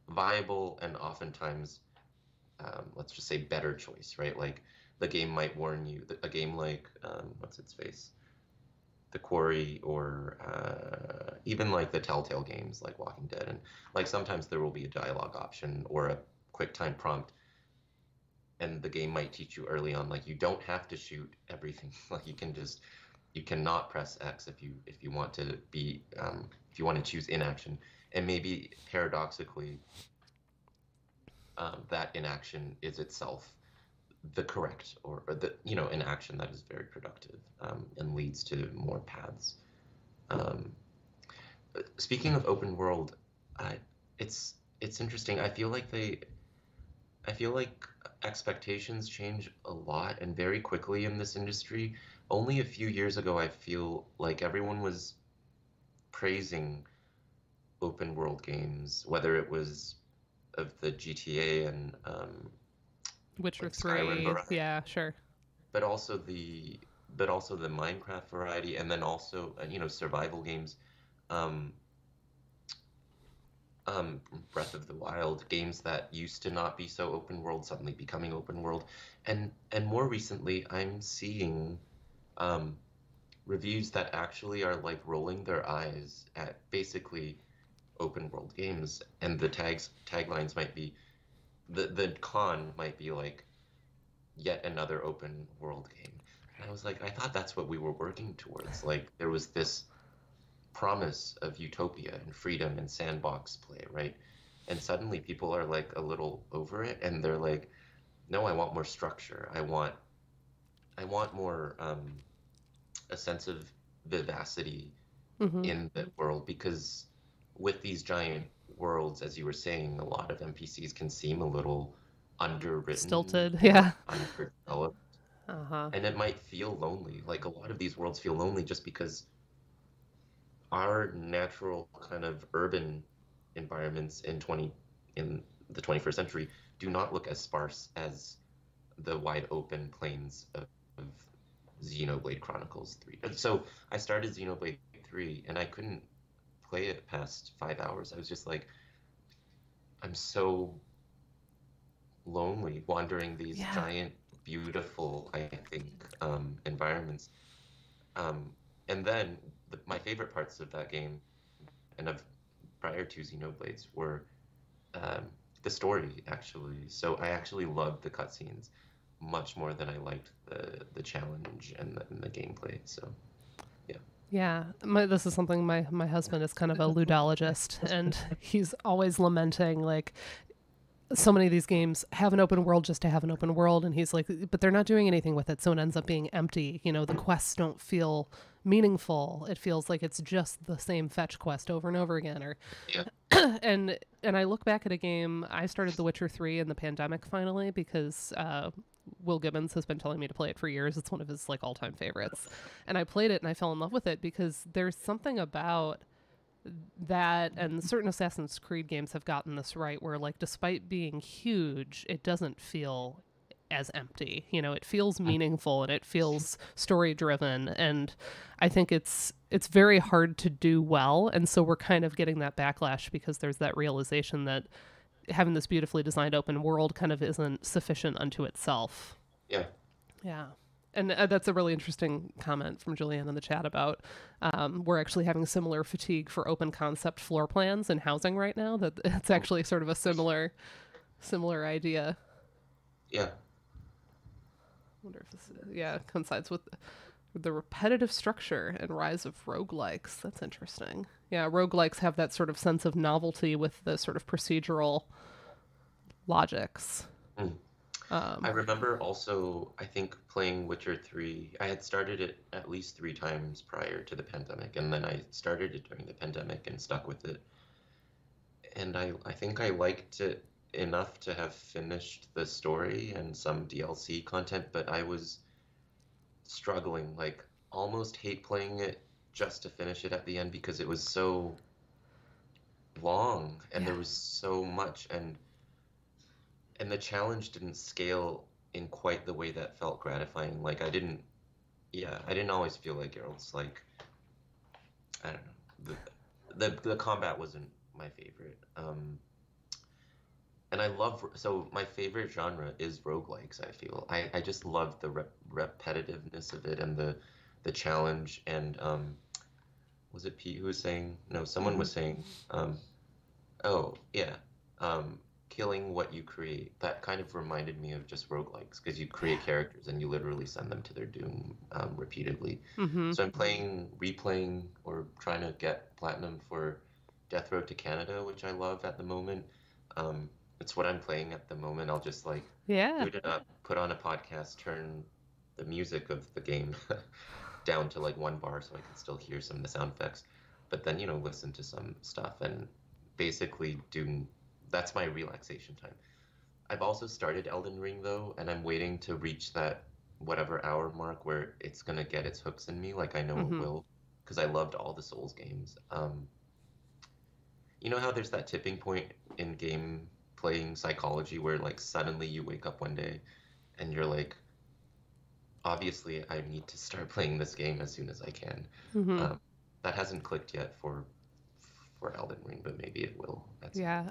viable and oftentimes let's just say better choice, right? Like the game might warn you. A game like what's its face, The Quarry, or even like the Telltale games like Walking Dead, and like sometimes there will be a dialogue option or a quick time prompt, and the game might teach you early on like you don't have to shoot everything. Like you cannot press X if you want to be if you want to choose inaction, and maybe paradoxically that inaction is itself the correct or the an action that is very productive and leads to more paths. Speaking of open world, it's interesting. I feel like expectations change a lot and very quickly in this industry. Only a few years ago, I feel like everyone was praising open world games, whether it was of the GTA and Witcher like Skyrim 3, variety, yeah, sure. but also the Minecraft variety, and then also survival games, um, Breath of the Wild, games that used to not be so open world suddenly becoming open world, and more recently I'm seeing um, reviews that actually are like rolling their eyes at basically open world games, and the taglines might be the con might be like yet another open world game. And I was like, I thought that's what we were working towards. Like there was this promise of utopia and freedom and sandbox play, right? And suddenly people are like a little over it and they're like, no, I want more structure. I want more a sense of vivacity Hmm. in the world because with these giant worlds, as you were saying, a lot of NPCs can seem a little underwritten Stilted. or Yeah. underdeveloped, Uh-huh. and it might feel lonely. Like a lot of these worlds feel lonely just because our natural kind of urban environments in the 21st century do not look as sparse as the wide open plains of Xenoblade Chronicles 3. So I started Xenoblade 3 and I couldn't play it past 5 hours. I was just like, I'm so lonely wandering these Yeah. giant, beautiful, I think, environments. Um, and then my favorite parts of that game and of prior to Xenoblades were um, the story, actually. So I actually loved the cutscenes much more than I liked the challenge and the gameplay. So yeah. Yeah, this is something my husband is kind of a ludologist, and he's always lamenting like so many of these games have an open world just to have an open world, and he's like, but they're not doing anything with it, so it ends up being empty. You know, the quests don't feel meaningful. It feels like it's just the same fetch quest over and over again. Or Yeah. and I look back at a game. I started The Witcher 3 in the pandemic finally because Will Gibbons has been telling me to play it for years. It's one of his like all-time favorites, and I played it and I fell in love with it because there's something about that, and certain Assassin's Creed games have gotten this right, where like despite being huge, it doesn't feel as empty. You know, it feels meaningful and it feels story driven, and I think it's very hard to do well, and so we're kind of getting that backlash because there's that realization that having this beautifully designed open world kind of isn't sufficient unto itself. Yeah. Yeah. And that's a really interesting comment from Julianne in the chat about we're actually having similar fatigue for open concept floor plans and housing right now. That it's actually sort of a similar idea. Yeah. I wonder if this coincides with the repetitive structure and rise of roguelikes. That's interesting. Yeah, roguelikes have that sort of sense of novelty with the sort of procedural logics. Mm. I remember also, I think, playing Witcher 3. I had started it at least 3 times prior to the pandemic, and then I started it during the pandemic and stuck with it. And I think I liked it enough to have finished the story and some DLC content, but I was struggling, like almost hate playing it just to finish it at the end because it was so long and there was so much, and the challenge didn't scale in quite the way that felt gratifying. Like I didn't always feel like Geralt's like, I don't know, the combat wasn't my favorite. And so my favorite genre is roguelikes, I feel. I just love the repetitiveness of it and the challenge. And was it Pete who was saying? No, someone was saying, oh, yeah, killing what you create. That kind of reminded me of just roguelikes, because you create characters and you literally send them to their doom repeatedly. Mm-hmm. So I'm replaying, or trying to get platinum for Death Road to Canada, which I love at the moment. It's what I'm playing at the moment. I'll just like boot it up, put on a podcast, turn the music of the game down to like 1 bar so I can still hear some of the sound effects, but then, listen to some stuff and basically that's my relaxation time. I've also started Elden Ring though, and I'm waiting to reach that whatever hour mark where it's gonna get its hooks in me, like I know it will, because I loved all the Souls games. You know how there's that tipping point in game playing psychology where like suddenly you wake up one day and you're like, obviously I need to start playing this game as soon as I can. That hasn't clicked yet for Elden Ring, but maybe it will.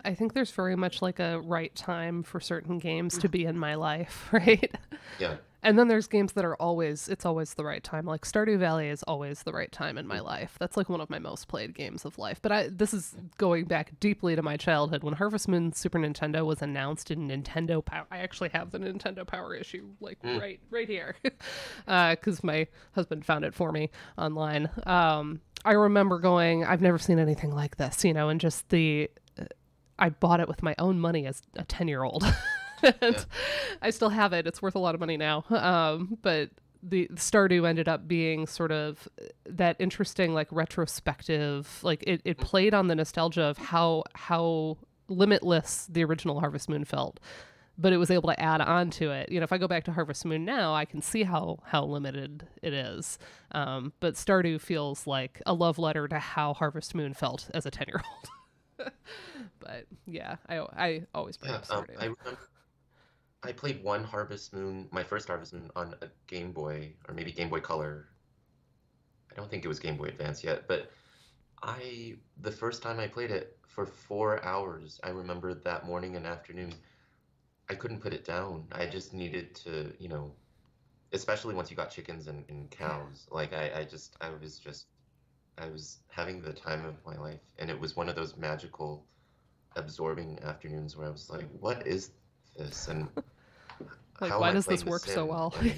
I think there's very much like a right time for certain games to be in my life, right? Yeah. And then there's games that it's always the right time. Like Stardew Valley is always the right time in my life. That's like one of my most played games of life. But this is going back deeply to my childhood. When Harvest Moon Super Nintendo was announced in Nintendo Power, I actually have the Nintendo Power issue like right here, because my husband found it for me online. I remember going, I've never seen anything like this, and just I bought it with my own money as a 10-year-old. I still have it. It's worth a lot of money now. But the Stardew ended up being sort of that interesting like retrospective, like it played on the nostalgia of how limitless the original Harvest Moon felt, but it was able to add on to it. If I go back to Harvest Moon now, I can see how limited it is. But Stardew feels like a love letter to how Harvest Moon felt as a 10-year-old. But yeah, I always bring Yeah, up Stardew. I remember I played one Harvest Moon, my first Harvest Moon on a Game Boy or maybe Game Boy Color. I don't think it was Game Boy Advance yet, but the first time I played it for 4 hours, I remember that morning and afternoon, I couldn't put it down. I just needed to, especially once you got chickens and cows. Like I was having the time of my life, and it was one of those magical, absorbing afternoons where I was like, what is this? And Like, how am why I does this playing The work so Sim? well? And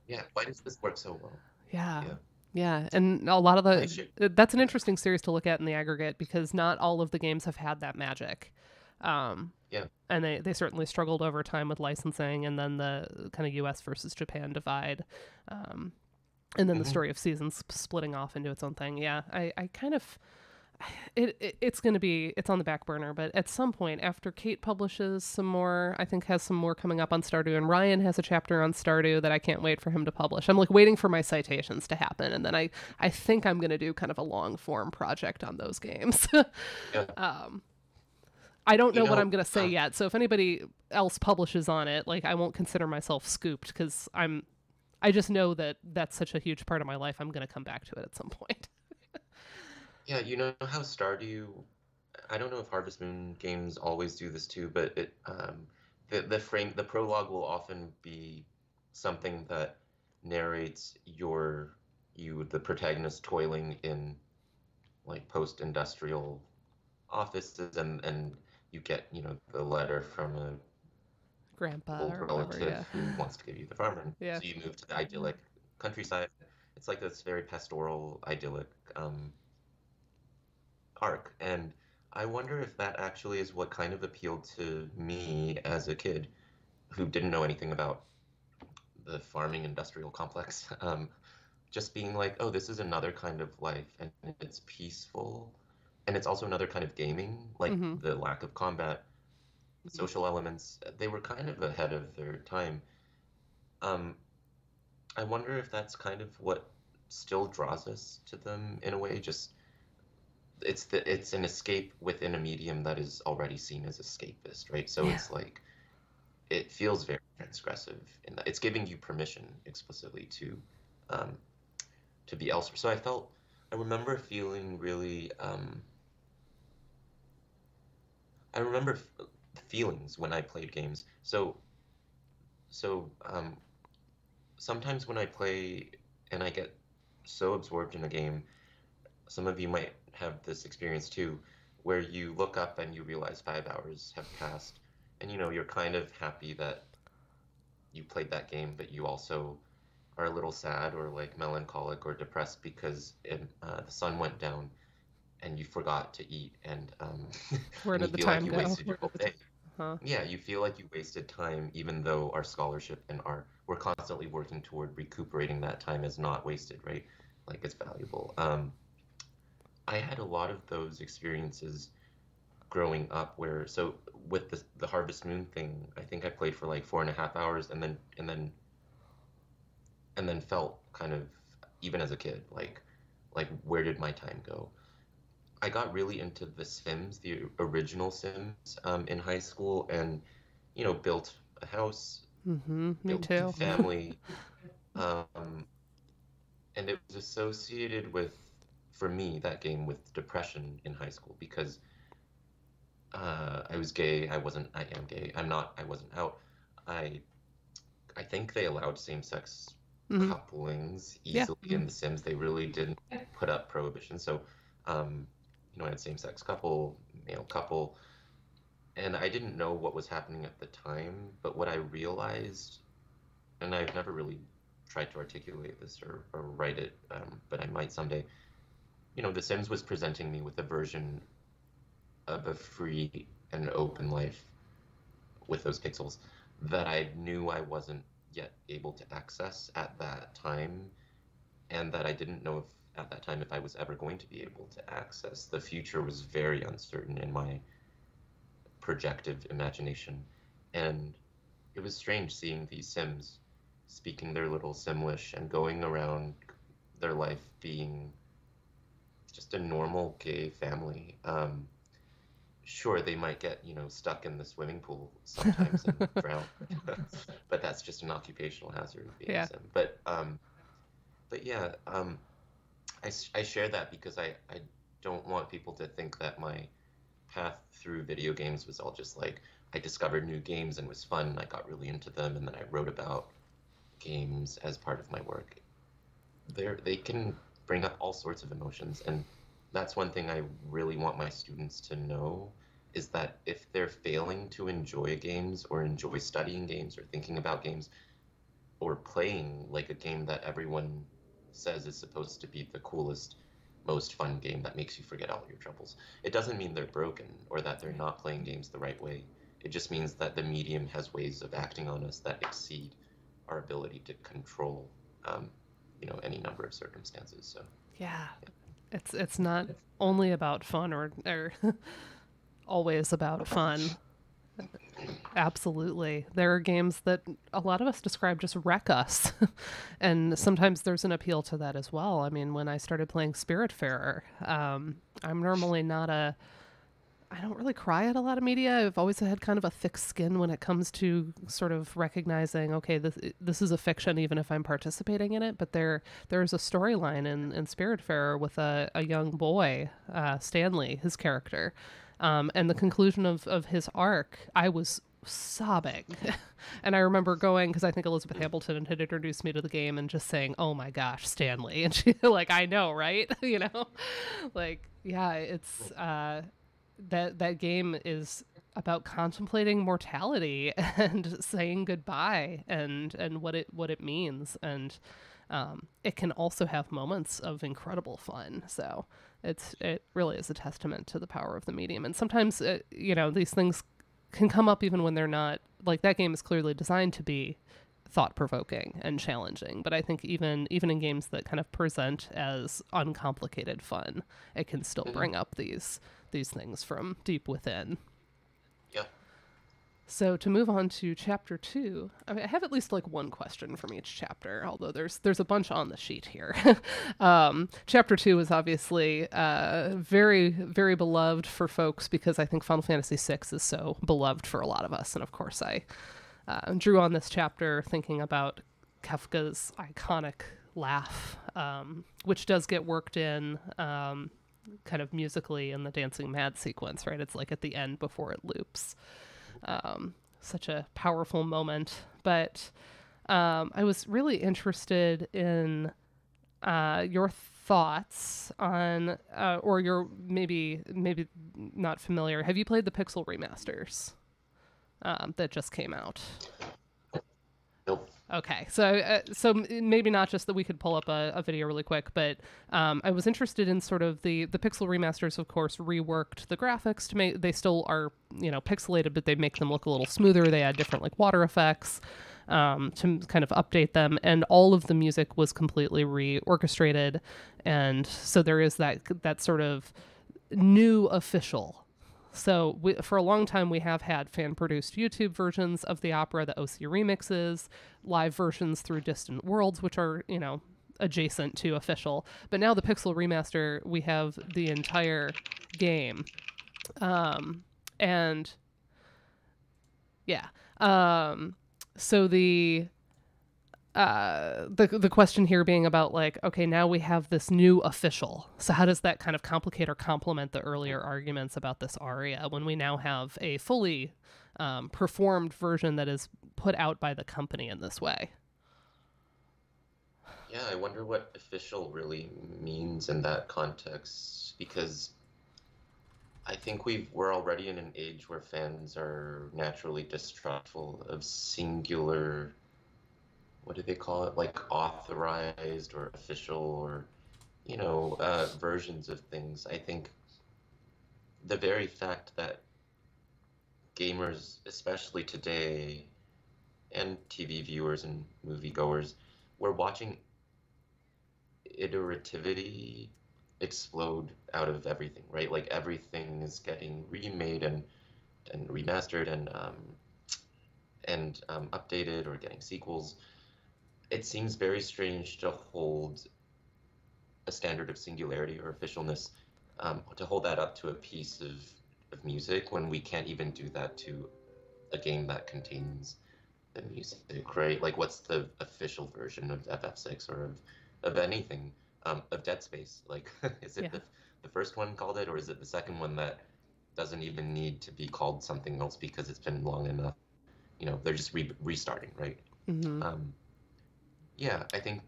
yeah, why does this work so well? Yeah. Yeah, Yeah, and a lot of I should. that's an Yeah, interesting series to look at in the aggregate because not all of the games have had that magic. Um, yeah. and they certainly struggled over time with licensing and then the kind of US versus Japan divide. Um, and then the Hmm. story of seasons splitting off into its own thing. Yeah, I kind of it's going to be it's on the back burner, but at some point after Kate publishes some more, I think has some more coming up on Stardew, and Ryan has a chapter on Stardew that I can't wait for him to publish. I'm like waiting for my citations to happen, and then I think I'm going to do kind of a long form project on those games. Yeah. um, I don't You know what know, I'm going to say yet, so if anybody else publishes on it, like I won't consider myself scooped because I just know that that's such a huge part of my life. I'm going to come back to it at some point. yeah, you know how Stardew, I don't know if Harvest Moon games always do this too, but the prologue will often be something that narrates the protagonist toiling in like post-industrial offices, and you get, the letter from a Grandpa old or whatever, relative yeah. who wants to give you the farm, and Yeah. so you move to the idyllic countryside. It's like this very pastoral, idyllic arc, and I wonder if that actually is what kind of appealed to me as a kid who didn't know anything about the farming industrial complex. Just being like, oh, this is another kind of life, and it's peaceful, and it's also another kind of gaming, like Mm-hmm. the lack of combat, the social elements. They were kind of ahead of their time. Um, I wonder if that's kind of what still draws us to them in a way. Just it's an escape within a medium that is already seen as escapist, right? So Yeah. it's like it feels very transgressive in that it's giving you permission explicitly um, to be elsewhere. So I remember feeling really, I remember feelings when I played games. So sometimes when I play and I get so absorbed in a game, some of you might have this experience too, where you look up and you realize 5 hours have passed, and you're kind of happy that you played that game, but you also are a little sad or like melancholic or depressed because the sun went down and you forgot to eat, Where and you did the feel like time you go? wasted your whole day. Huh? Yeah, you feel like you wasted time, even though our scholarship and we're constantly working toward recuperating that time as not wasted, right? Like it's valuable. I had a lot of those experiences growing up so with the Harvest Moon thing, I think I played for like 4.5 hours, and then felt kind of, even as a kid, like where did my time go? I got really into The Sims, the original Sims, in high school, and built a house, Mm-hmm. Me built a too. family, um, and it was associated with, for me, that game with depression in high school because I was gay. I am gay. I'm not. I wasn't out. I I think they allowed same-sex Mm-hmm. couplings Yeah. easily in The Sims. They really didn't put up prohibition. So, um, I had same-sex couple, male couple, and I didn't know what was happening at the time. But what I realized, and I've never really tried to articulate this or write it, but I might someday. The Sims was presenting me with a version of a free and open life with those pixels that I knew I wasn't yet able to access at that time, and that I didn't know if at that time if I was ever going to be able to access. The future was very uncertain in my projective imagination, and it was strange seeing these Sims speaking their little Simlish and going around their life being just a normal gay family. Sure, they might get, stuck in the swimming pool sometimes and drown, but that's just an occupational hazard of being a Yeah. Sim. But yeah, I share that because I don't want people to think that my path through video games was all just like I discovered new games and was fun and I got really into them and then I wrote about games as part of my work. They can bring up all sorts of emotions, and that's one thing I really want my students to know is that if they're failing to enjoy games or enjoy studying games or thinking about games or playing like a game that everyone says is supposed to be the coolest, most fun game that makes you forget all your troubles, it doesn't mean they're broken or that they're not playing games the right way. It just means that the medium has ways of acting on us that exceed our ability to control, any number of circumstances. So, Yeah. It's not only about fun or always about fun. Absolutely. There are games that a lot of us describe just wreck us. And sometimes there's an appeal to that as well. I mean, when I started playing Spiritfarer, I'm normally not I don't really cry at a lot of media. I've always had kind of a thick skin when it comes to sort of recognizing, okay, this is a fiction, even if I'm participating in it. But there's a storyline in Spiritfarer with a young boy, Stanley, his character, and the conclusion of his arc. I was sobbing, and I remember going because I think Elizabeth Hamilton had introduced me to the game and just saying, "Oh my gosh, Stanley!" And she like, "I know, right?" Like yeah, it's. That game is about contemplating mortality and saying goodbye and what it means, and it can also have moments of incredible fun. So it really is a testament to the power of the medium. And sometimes these things can come up even when they're not, like that game is clearly designed to be thought provoking and challenging, but I think even in games that kind of present as uncomplicated fun, it can still mhm, bring up these things from deep within. yeah. So to move on to chapter 2, I mean, I have at least like one question from each chapter, although there's a bunch on the sheet here. Chapter 2 is obviously very, very beloved for folks because I think Final Fantasy VI is so beloved for a lot of us. And of course, I drew on this chapter thinking about Kefka's iconic laugh, which does get worked in kind of musically in the Dancing Mad sequence, right? It's like at the end before it loops. Such a powerful moment. But I was really interested in your thoughts on, or you're maybe not familiar. Have you played the Pixel remasters that just came out? Nope. Okay, so maybe not just that we could pull up a video really quick, but I was interested in sort of the pixel remasters. Of course, reworked the graphics to make they still are pixelated, but they make them look a little smoother. They add different like water effects to kind of update them, and all of the music was completely reorchestrated, and so there is that sort of new official. So for a long time, we have had fan-produced YouTube versions of the opera, the OC remixes, live versions through Distant Worlds, which are, adjacent to official. But now the Pixel remaster, we have the entire game. And yeah. So the question here being about like, okay, now we have this new official. So how does that kind of complicate or complement the earlier arguments about this aria when we now have a fully performed version that is put out by the company in this way? Yeah, I wonder what official really means in that context because I think we're already in an age where fans are naturally distrustful of singular, what do they call it? Like authorized or official or, versions of things. I think the very fact that gamers, especially today, and TV viewers and moviegoers, we're watching iterativity explode out of everything, right? Like everything is getting remade and remastered and updated or getting sequels. It seems very strange to hold a standard of singularity or officialness, to hold that up to a piece of music when we can't even do that to a game that contains the music, right? Like, what's the official version of FF6 or of anything, of Dead Space? Like, is it Yeah. the first one called it, or is it the second one that doesn't even need to be called something else because it's been long enough? They're just restarting, right? Mm-hmm. Um, yeah, I think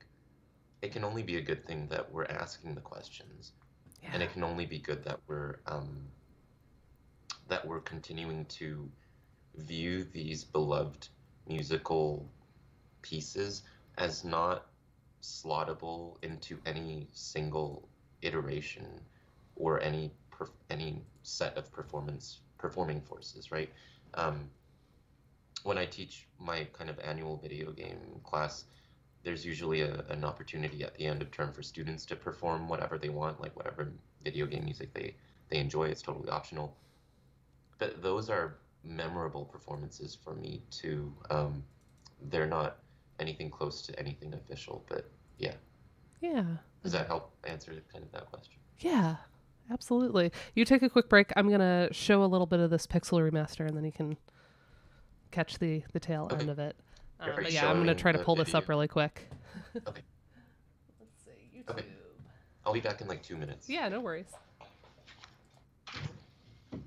it can only be a good thing that we're asking the questions, and Yeah. it can only be good that we're continuing to view these beloved musical pieces as not slottable into any single iteration or any set of performing forces, right? Um, when I teach my kind of annual video game class, there's usually an opportunity at the end of term for students to perform whatever they want, like whatever video game music they enjoy. It's totally optional. But those are memorable performances for me too. They're not anything close to anything official, but yeah. Yeah. Does that help answer kind of that question? Yeah. Absolutely. You take a quick break. I'm going to show a little bit of this pixel remaster and then you can catch the tail end Okay. of it. Are But you yeah, I'm going to showing try to the pull this video? up really quick. Okay. Let's see. YouTube. Okay. I'll be back in like 2 minutes. Yeah, no worries. Why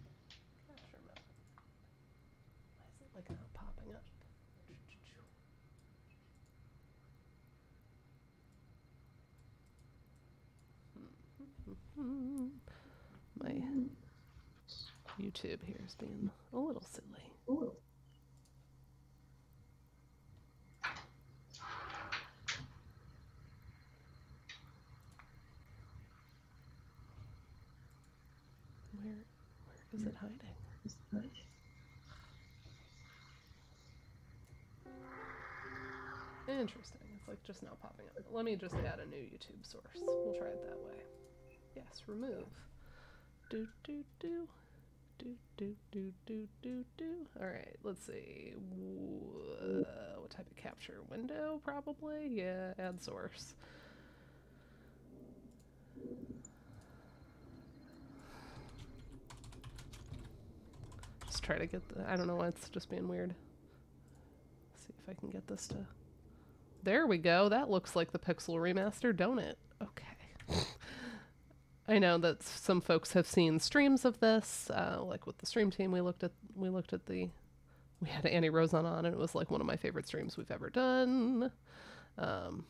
is it like not popping up? My YouTube here is being a little silly. Where is it hiding? Interesting. It's like just now popping up. Let me just add a new YouTube source. We'll try it that way. Yes, remove. Do do do. Do do do do do do. All right, let's see. What type of capture window? Probably. Yeah, add source. Just try to get the. I don't know why it's just being weird. See if I can get this to. There we go. That looks like the Pixel remaster, don't it? Okay. I know that some folks have seen streams of this, like with the stream team. We looked at we had Annie Rosen on, and it was like one of my favorite streams we've ever done. So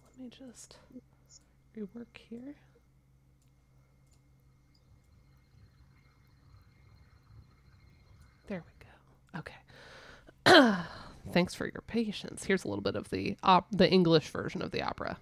let me just rework here. There we go. Okay. Thanks for your patience. Here's a little bit of the English version of the opera.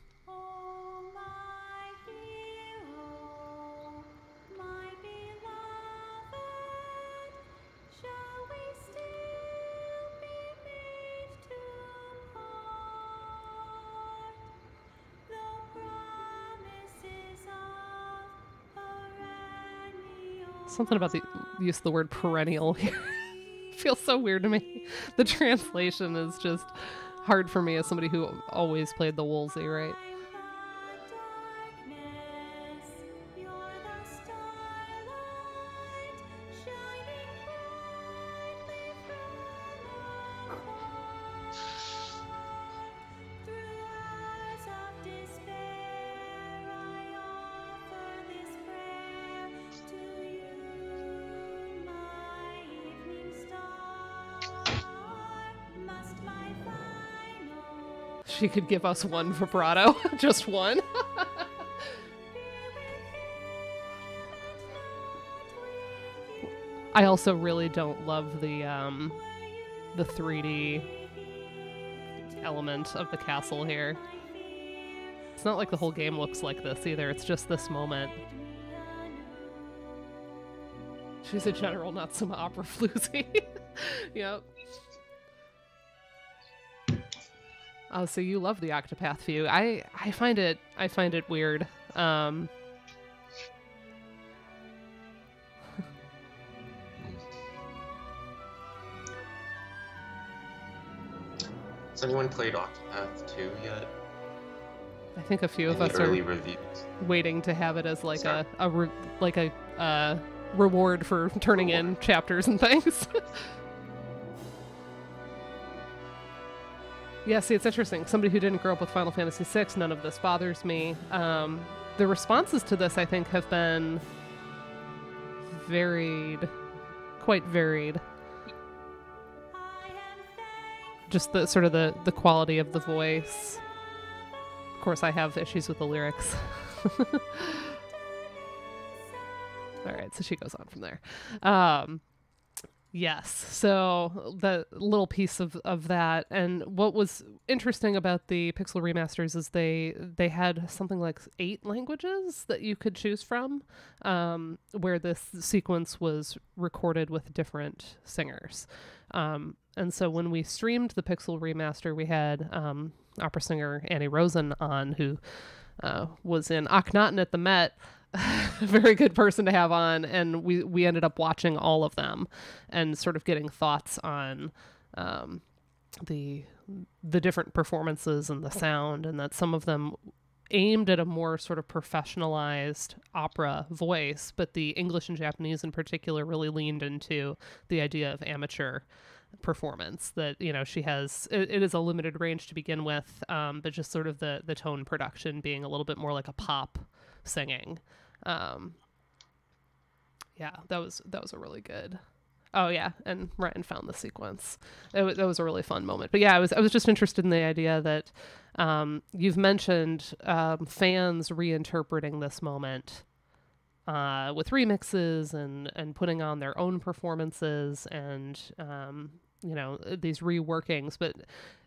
Something about the use of the word perennial here feels so weird to me. The translation is just hard for me as somebody who always played the Wolsey, right? She could give us one vibrato, just one. I also really don't love the 3D element of the castle here. It's not like the whole game looks like this either. It's just this moment. She's a general, not some opera floozy. Yep. Oh, so you love the octopath view. I find it weird. Has anyone played Octopath 2 yet? I think a few of Any us early are reviews? waiting to have it as like Sorry. a reward for turning in chapters and things. Yeah, see, it's interesting. Somebody who didn't grow up with Final Fantasy VI, none of this bothers me. The responses to this, I think, have been varied, quite varied. Just the sort of the quality of the voice. Of course, I have issues with the lyrics. All right, so she goes on from there. Yes, so the little piece of that, and what was interesting about the Pixel remasters is they had something like 8 languages that you could choose from, where this sequence was recorded with different singers. And so when we streamed the Pixel remaster, we had opera singer Annie Rosen on, who was in Akhenaten at the Met. Very good person to have on, and we ended up watching all of them and sort of getting thoughts on the different performances and the sound, and that some of them aimed at a more sort of professionalized opera voice, but the English and Japanese in particular really leaned into the idea of amateur performance. That, you know, she has it is a limited range to begin with, but just sort of the tone production being a little bit more like a pop singing. Yeah, that was a really good. Oh yeah, and Ryan found the sequence. That was a really fun moment. But yeah, I was just interested in the idea that you've mentioned fans reinterpreting this moment with remixes and putting on their own performances and you know, these reworkings, but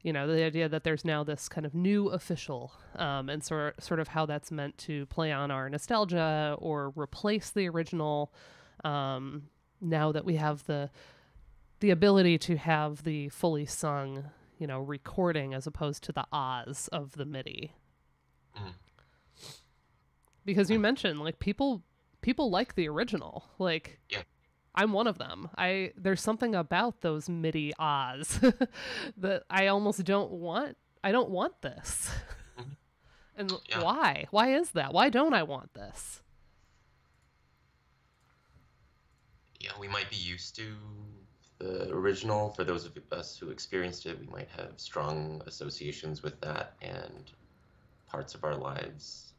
you know, the idea that there's now this kind of new official, and sort of how that's meant to play on our nostalgia or replace the original. Now that we have the ability to have the fully sung, you know, recording as opposed to the ahs of the MIDI. Because you mentioned, like, people like the original. Like, Yeah. I'm one of them. There's something about those MIDI ahs that I almost don't want. I don't want this. And Yeah. why? Why is that? Why don't I want this? Yeah, we might be used to the original. For those of us who experienced it, we might have strong associations with that and parts of our lives.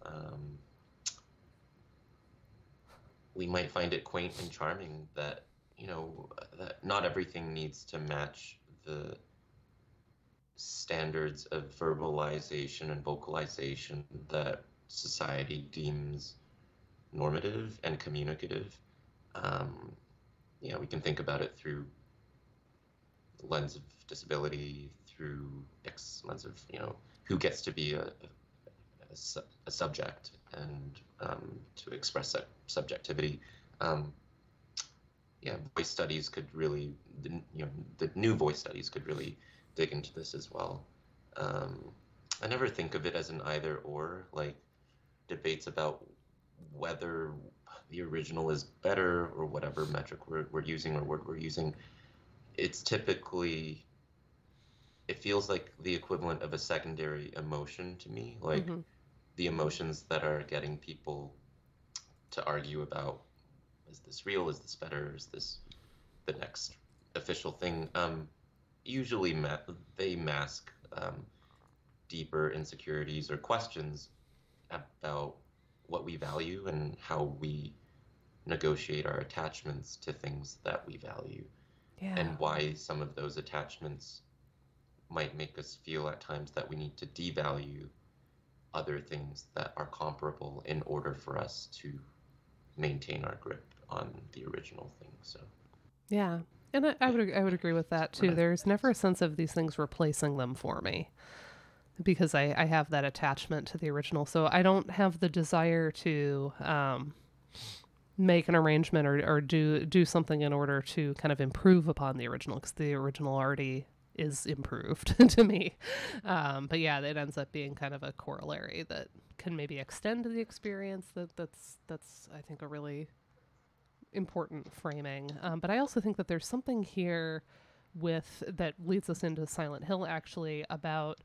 We might find it quaint and charming that, you know, that not everything needs to match the standards of verbalization and vocalization that society deems normative and communicative. You know, we can think about it through the lens of disability, through lens of, you know, who gets to be a subject and to express that subjectivity. Yeah, voice studies could really, you know, the new voice studies could really dig into this as well. I never think of it as an either or, like debates about whether the original is better or whatever metric we're using or word we're using. It's typically, it feels like the equivalent of a secondary emotion to me, like the emotions that are getting people to argue about, is this real, is this better, is this the next official thing? Usually they mask deeper insecurities or questions about what we value and how we negotiate our attachments to things that we value. Yeah. And why some of those attachments might make us feel at times that we need to devalue other things that are comparable in order for us to maintain our grip on the original thing. So yeah, and I would agree with that too. There's never a sense of these things replacing them for me, because I have that attachment to the original. So I don't have the desire to make an arrangement or do something in order to kind of improve upon the original, because the original already is improved to me. But yeah, it ends up being kind of a corollary that can maybe extend the experience. That's I think a really important framing. But I also think that there's something here with that leads us into Silent Hill actually about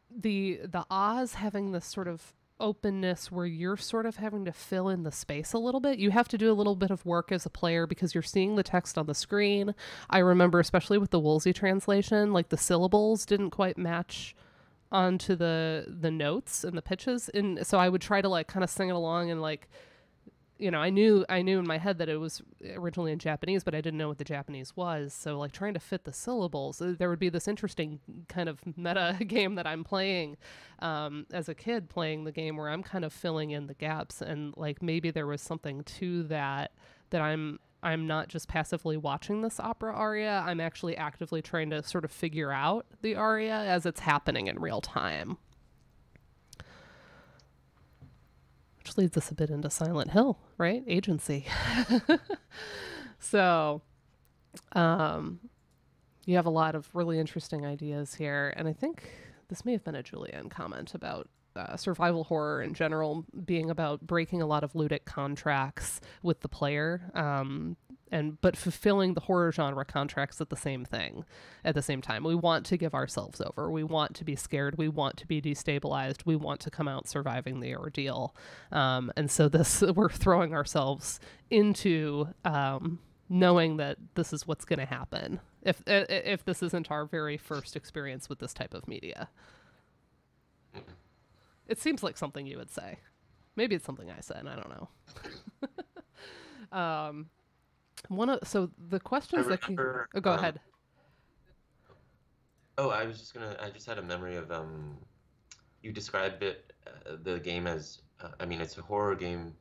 the Oz having this sort of openness where you're sort of having to fill in the space a little bit. You have to do a little bit of work as a player because you're seeing the text on the screen. I remember especially with the Woolsey translation, like the syllables didn't quite match onto the notes and the pitches, and so I would try to like kind of sing it along and like, you know, I knew in my head that it was originally in Japanese, but I didn't know what the Japanese was. So like trying to fit the syllables, there would be this interesting kind of meta game that I'm playing as a kid, playing the game where I'm kind of filling in the gaps, and like maybe there was something to that I'm not just passively watching this opera aria. I'm actually actively trying to sort of figure out the aria as it's happening in real time. Which leads us a bit into Silent Hill, right? Agency. So you have a lot of really interesting ideas here. And I think this may have been a Julianne comment about survival horror in general being about breaking a lot of ludic contracts with the player, but fulfilling the horror genre contracts at the same time. We want to give ourselves over. We want to be scared. We want to be destabilized. We want to come out surviving the ordeal. And so we're throwing ourselves into knowing that this is what's going to happen if this isn't our very first experience with this type of media. It seems like something you would say. Maybe it's something I said. I don't know. So the questions that go ahead. I just had a memory of you described it, the game as it's a horror game,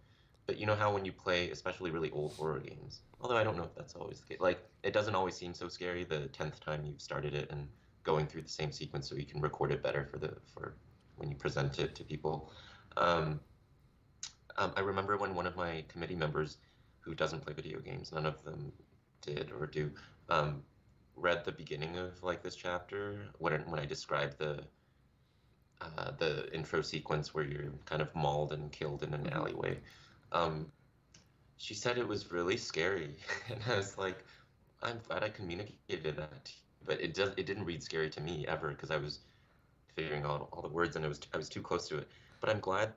but you know how when you play especially really old horror games, although I don't know if that's always the case, like it doesn't always seem so scary the 10th time you've started it and going through the same sequence so you can record it better for when you present it to people. I remember when one of my committee members who doesn't play video games, none of them did or do, read the beginning of like this chapter when I described the intro sequence where you're kind of mauled and killed in an alleyway. She said it was really scary, and I was like, I'm glad I communicated that, but it didn't read scary to me ever because I was figuring out all the words and I was too close to it. But I'm glad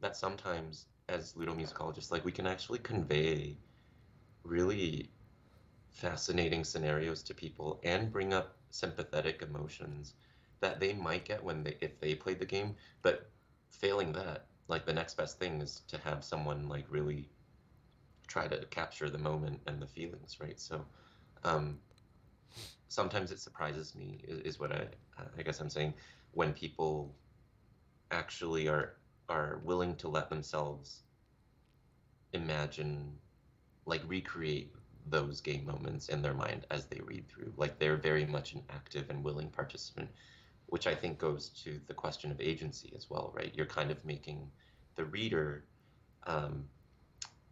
that sometimes as ludomusicologists, like we can actually convey really fascinating scenarios to people and bring up sympathetic emotions that they might get if they played the game. But failing that, like the next best thing is to have someone like really try to capture the moment and the feelings, right? So sometimes it surprises me is what I guess I'm saying, when people actually are willing to let themselves imagine, like recreate those game moments in their mind as they read through. Like they're very much an active and willing participant, which I think goes to the question of agency as well, right? You're kind of making the reader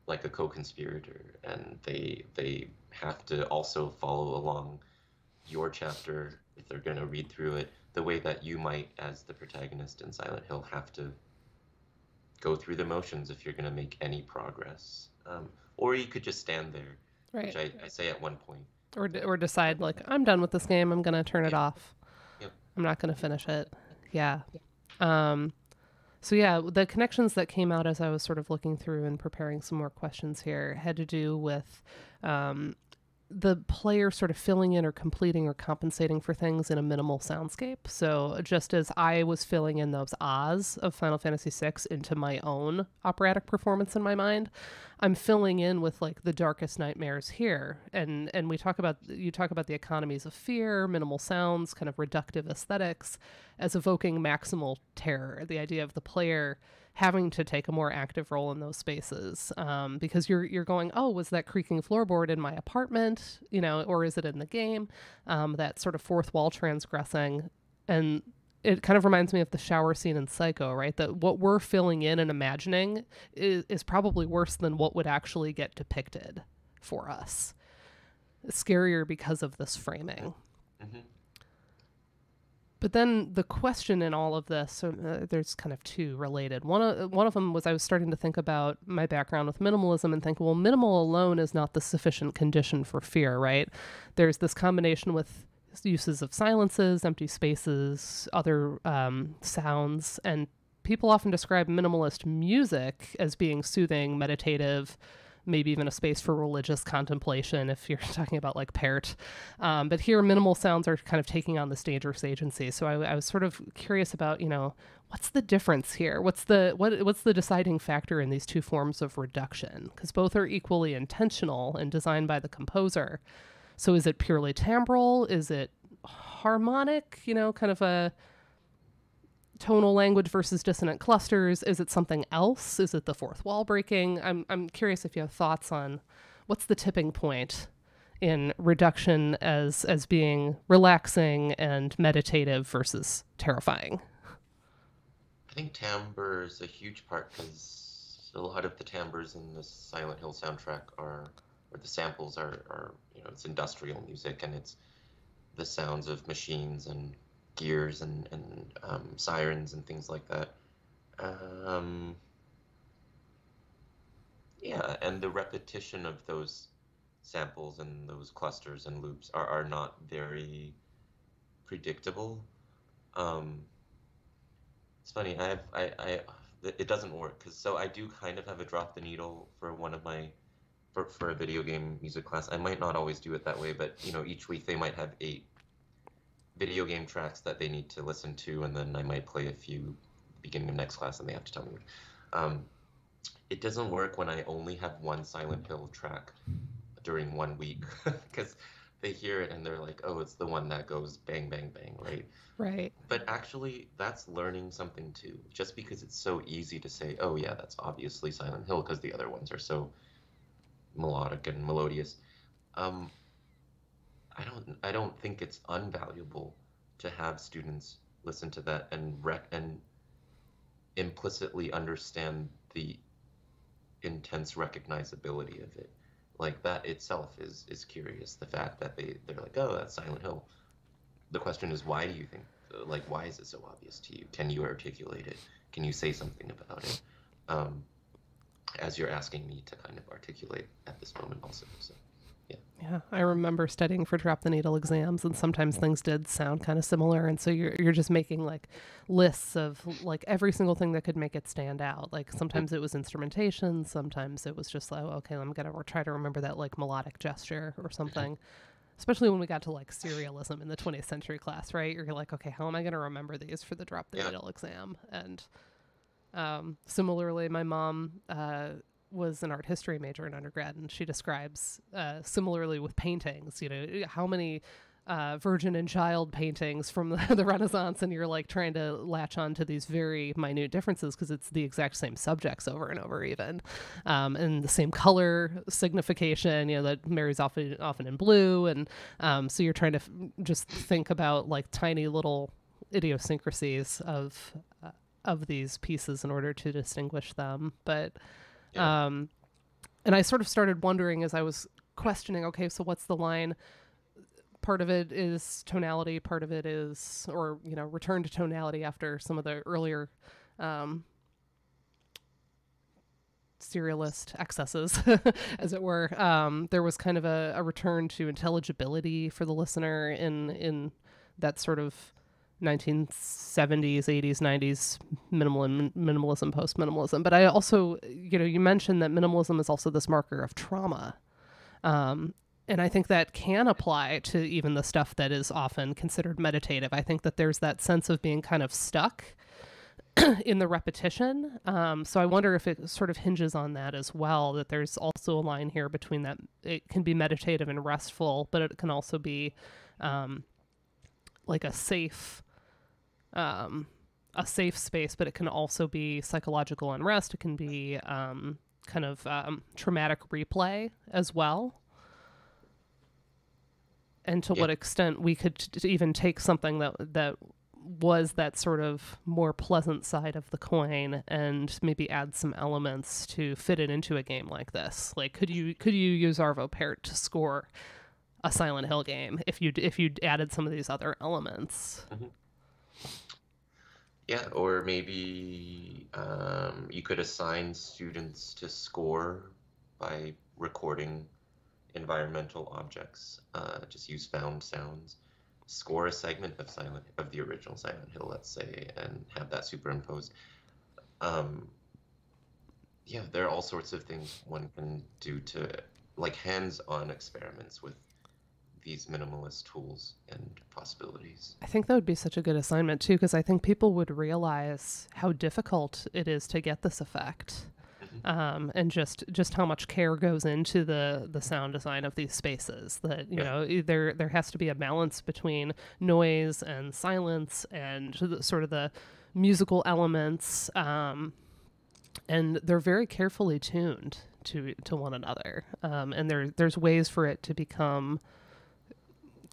like a co-conspirator, and they have to also follow along your chapter if they're going to read through it, the way that you might, as the protagonist in Silent Hill, have to go through the motions if you're going to make any progress. Or you could just stand there, right, which I say at one point. Or decide, like, I'm done with this game, I'm going to turn it off. Yep. I'm not going to finish it. Yeah. So yeah, the connections that came out as I was sort of looking through and preparing some more questions here had to do with the player sort of filling in or completing or compensating for things in a minimal soundscape. So just as I was filling in those ahs of Final Fantasy VI into my own operatic performance in my mind, I'm filling in with like the darkest nightmares here. And you talk about the economies of fear, minimal sounds, kind of reductive aesthetics as evoking maximal terror. The idea of the player having to take a more active role in those spaces, because you're going, oh, was that creaking floorboard in my apartment, or is it in the game? That sort of fourth wall transgressing. And it kind of reminds me of the shower scene in Psycho, right? That what we're filling in and imagining is probably worse than what would actually get depicted for us. It's scarier because of this framing. Hmm. But then the question in all of this, so there's kind of two related. One of them was I was starting to think about my background with minimalism and think, well, minimal alone is not the sufficient condition for fear, right? There's this combination with uses of silences, empty spaces, other sounds, and people often describe minimalist music as being soothing, meditative, maybe even a space for religious contemplation if you're talking about like Pert. But here, minimal sounds are kind of taking on this dangerous agency. So I was sort of curious about, what's the difference here? What's the deciding factor in these two forms of reduction? Because both are equally intentional and designed by the composer. So is it purely timbral? Is it harmonic? Kind of a tonal language versus dissonant clusters? Is it something else? Is it the fourth wall breaking? I'm curious if you have thoughts on what's the tipping point in reduction as being relaxing and meditative versus terrifying. I think timbre is a huge part because a lot of the timbres in the Silent Hill soundtrack or the samples are it's industrial music, and it's the sounds of machines and gears and sirens and things like that. Um, yeah, and the repetition of those samples and those clusters and loops are not very predictable. Um, it's funny, it doesn't work because so I do kind of have a drop the needle for one of my for a video game music class. I might not always do it that way, but each week they might have 8 video game tracks that they need to listen to, and then I might play a few beginning of next class, and they have to tell me. Um, it doesn't work when I only have one Silent Hill track during one week because they hear it and they're like, oh, it's the one that goes bang, bang, bang, right? Right. But actually, that's learning something too. Just because it's so easy to say, oh yeah, that's obviously Silent Hill because the other ones are so melodic and melodious. Um, I don't think it's unvaluable to have students listen to that and implicitly understand the intense recognizability of it. Like that itself is curious. The fact that they're like, oh, that's Silent Hill. The question is, why do you think? Like, why is it so obvious to you? Can you articulate it? Can you say something about it? Um, as you're asking me to kind of articulate at this moment, also. So. Yeah, I remember studying for drop the needle exams, and sometimes things did sound kind of similar, and so you're just making like lists of like every single thing that could make it stand out. Like sometimes it was instrumentation, sometimes it was just like, oh, okay, I'm gonna try to remember that like melodic gesture or something. Especially when we got to like serialism in the 20th century class, right? You're like, okay, how am I gonna remember these for the drop the needle exam? And similarly, my mom was an art history major in undergrad, and she describes similarly with paintings, how many virgin and child paintings from the Renaissance, and you're like trying to latch on to these very minute differences because it's the exact same subjects over and over even, and the same color signification, that Mary's often in blue, and so you're trying to just think about like tiny little idiosyncrasies of these pieces in order to distinguish them. But and I sort of started wondering as I was questioning, okay, so what's the line? Part of it is tonality, part of it is, or, return to tonality after some of the earlier serialist excesses, as it were. There was kind of a return to intelligibility for the listener in that sort of 1970s, 80s, 90s minimalism, post-minimalism. But I also, you mentioned that minimalism is also this marker of trauma. And I think that can apply to even the stuff that is often considered meditative. I think that there's that sense of being kind of stuck in the repetition. So I wonder if it sort of hinges on that as well, that there's also a line here between that it can be meditative and restful, but it can also be like a safe space, but it can also be psychological unrest. It can be kind of traumatic replay as well. And to what extent we could even take something that was that sort of more pleasant side of the coin and maybe add some elements to fit it into a game like this. Like, could you use Arvo Pärt to score a Silent Hill game if you'd added some of these other elements. Hmm. Yeah, or maybe you could assign students to score by recording environmental objects. Just use found sounds. Score a segment of the original Silent Hill, let's say, and have that superimposed. Um, yeah, there are all sorts of things one can do to like hands-on experiments with these minimalist tools and possibilities. I think that would be such a good assignment too, because I think people would realize how difficult it is to get this effect, Mhm. and just how much care goes into the sound design of these spaces. That Yeah, there has to be a balance between noise and silence and sort of the musical elements, and they're very carefully tuned to one another. And there's ways for it to become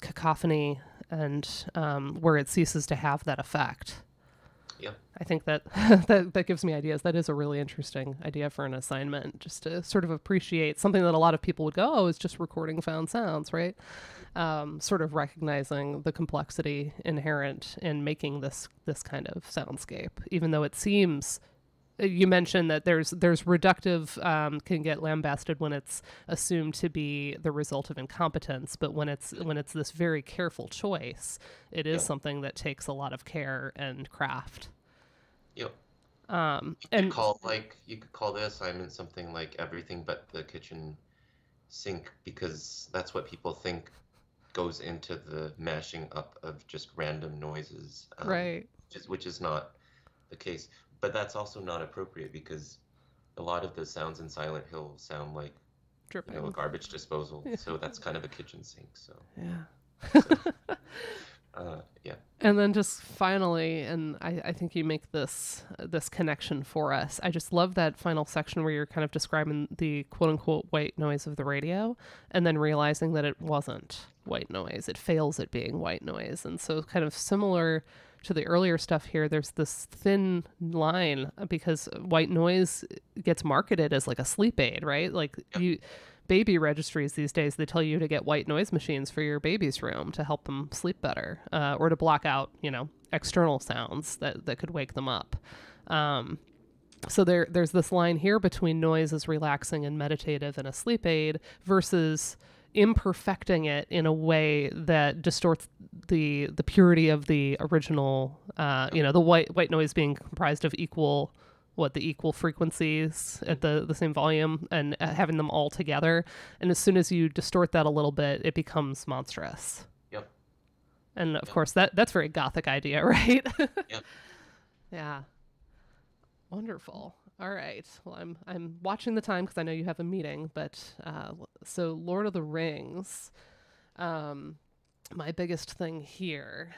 cacophony and where it ceases to have that effect. yeah, I think that, that gives me ideas. That is a really interesting idea for an assignment, just to sort of appreciate something that a lot of people would go, oh, it's just recording found sounds, right? Sort of recognizing the complexity inherent in making this kind of soundscape, even though it seems. You mentioned that there's reductive, can get lambasted when it's assumed to be the result of incompetence, but when it's this very careful choice, it is yeah. something that takes a lot of care and craft. Yep. And You could call the assignment something like everything but the kitchen sink, because that's what people think goes into the mashing up of just random noises, right, which is not the case. But that's also not appropriate because a lot of the sounds in Silent Hill sound like, a dripping. garbage disposal. So that's kind of a kitchen sink. So, Yeah. so yeah. And then just finally, and I think you make this connection for us. I just love that final section where you're kind of describing the quote unquote white noise of the radio, and then realizing that it wasn't white noise. It fails at being white noise. And so kind of similar to the earlier stuff here, there's this thin line because white noise gets marketed as like a sleep aid, right? Like baby registries these days, they tell you to get white noise machines for your baby's room to help them sleep better, or to block out, external sounds that could wake them up. So there's this line here between noise as relaxing and meditative and a sleep aid versus imperfecting it in a way that distorts the purity of the original, the white noise being comprised of the equal frequencies at the same volume, and having them all together. And as soon as you distort that a little bit, it becomes monstrous. Yep. And of Yep. course that's a very Gothic idea, right? Yep. Yeah. Wonderful. All right. Well, I'm watching the time because I know you have a meeting, but so Lord of the Rings, my biggest thing here,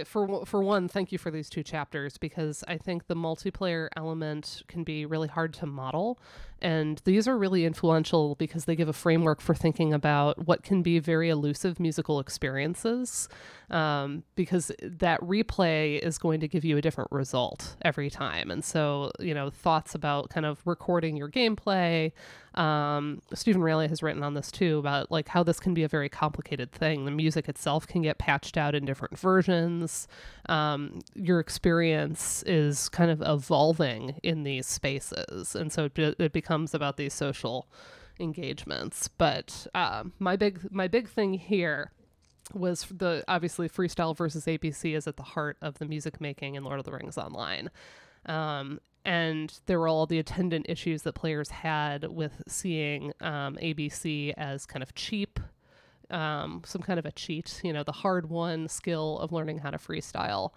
for one, thank you for these 2 chapters, because I think the multiplayer element can be really hard to model. And these are really influential because they give a framework for thinking about what can be very elusive musical experiences, because that replay is going to give you a different result every time. And so, thoughts about kind of recording your gameplay. Stephen Rayleigh has written on this too, about like how this can be a very complicated thing. The music itself can get patched out in different versions. Your experience is kind of evolving in these spaces, and so it becomes about these social engagements. But my big thing here was obviously freestyle versus ABC is at the heart of the music making in Lord of the Rings Online. And there were all the attendant issues that players had with seeing ABC as kind of cheap, some kind of a cheat, the hard-won skill of learning how to freestyle.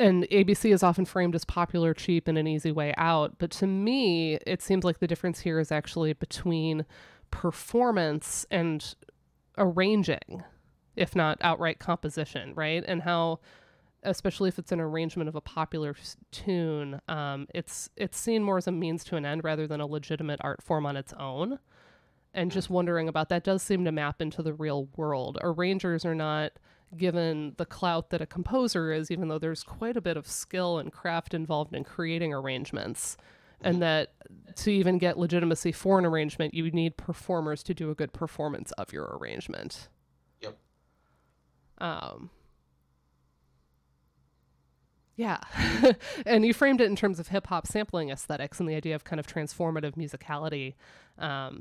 And ABC is often framed as popular, cheap, and an easy way out. But to me, it seems like the difference here is actually between performance and arranging, if not outright composition, right? And how, especially if it's an arrangement of a popular tune, it's seen more as a means to an end rather than a legitimate art form on its own. And just wondering about that does seem to map into the real world. Arrangers are not given the clout that a composer is, even though there's quite a bit of skill and craft involved in creating arrangements. and that to even get legitimacy for an arrangement, you need performers to do a good performance of your arrangement. Yep. Um, Yeah. And you framed it in terms of hip hop sampling aesthetics and the idea of kind of transformative musicality.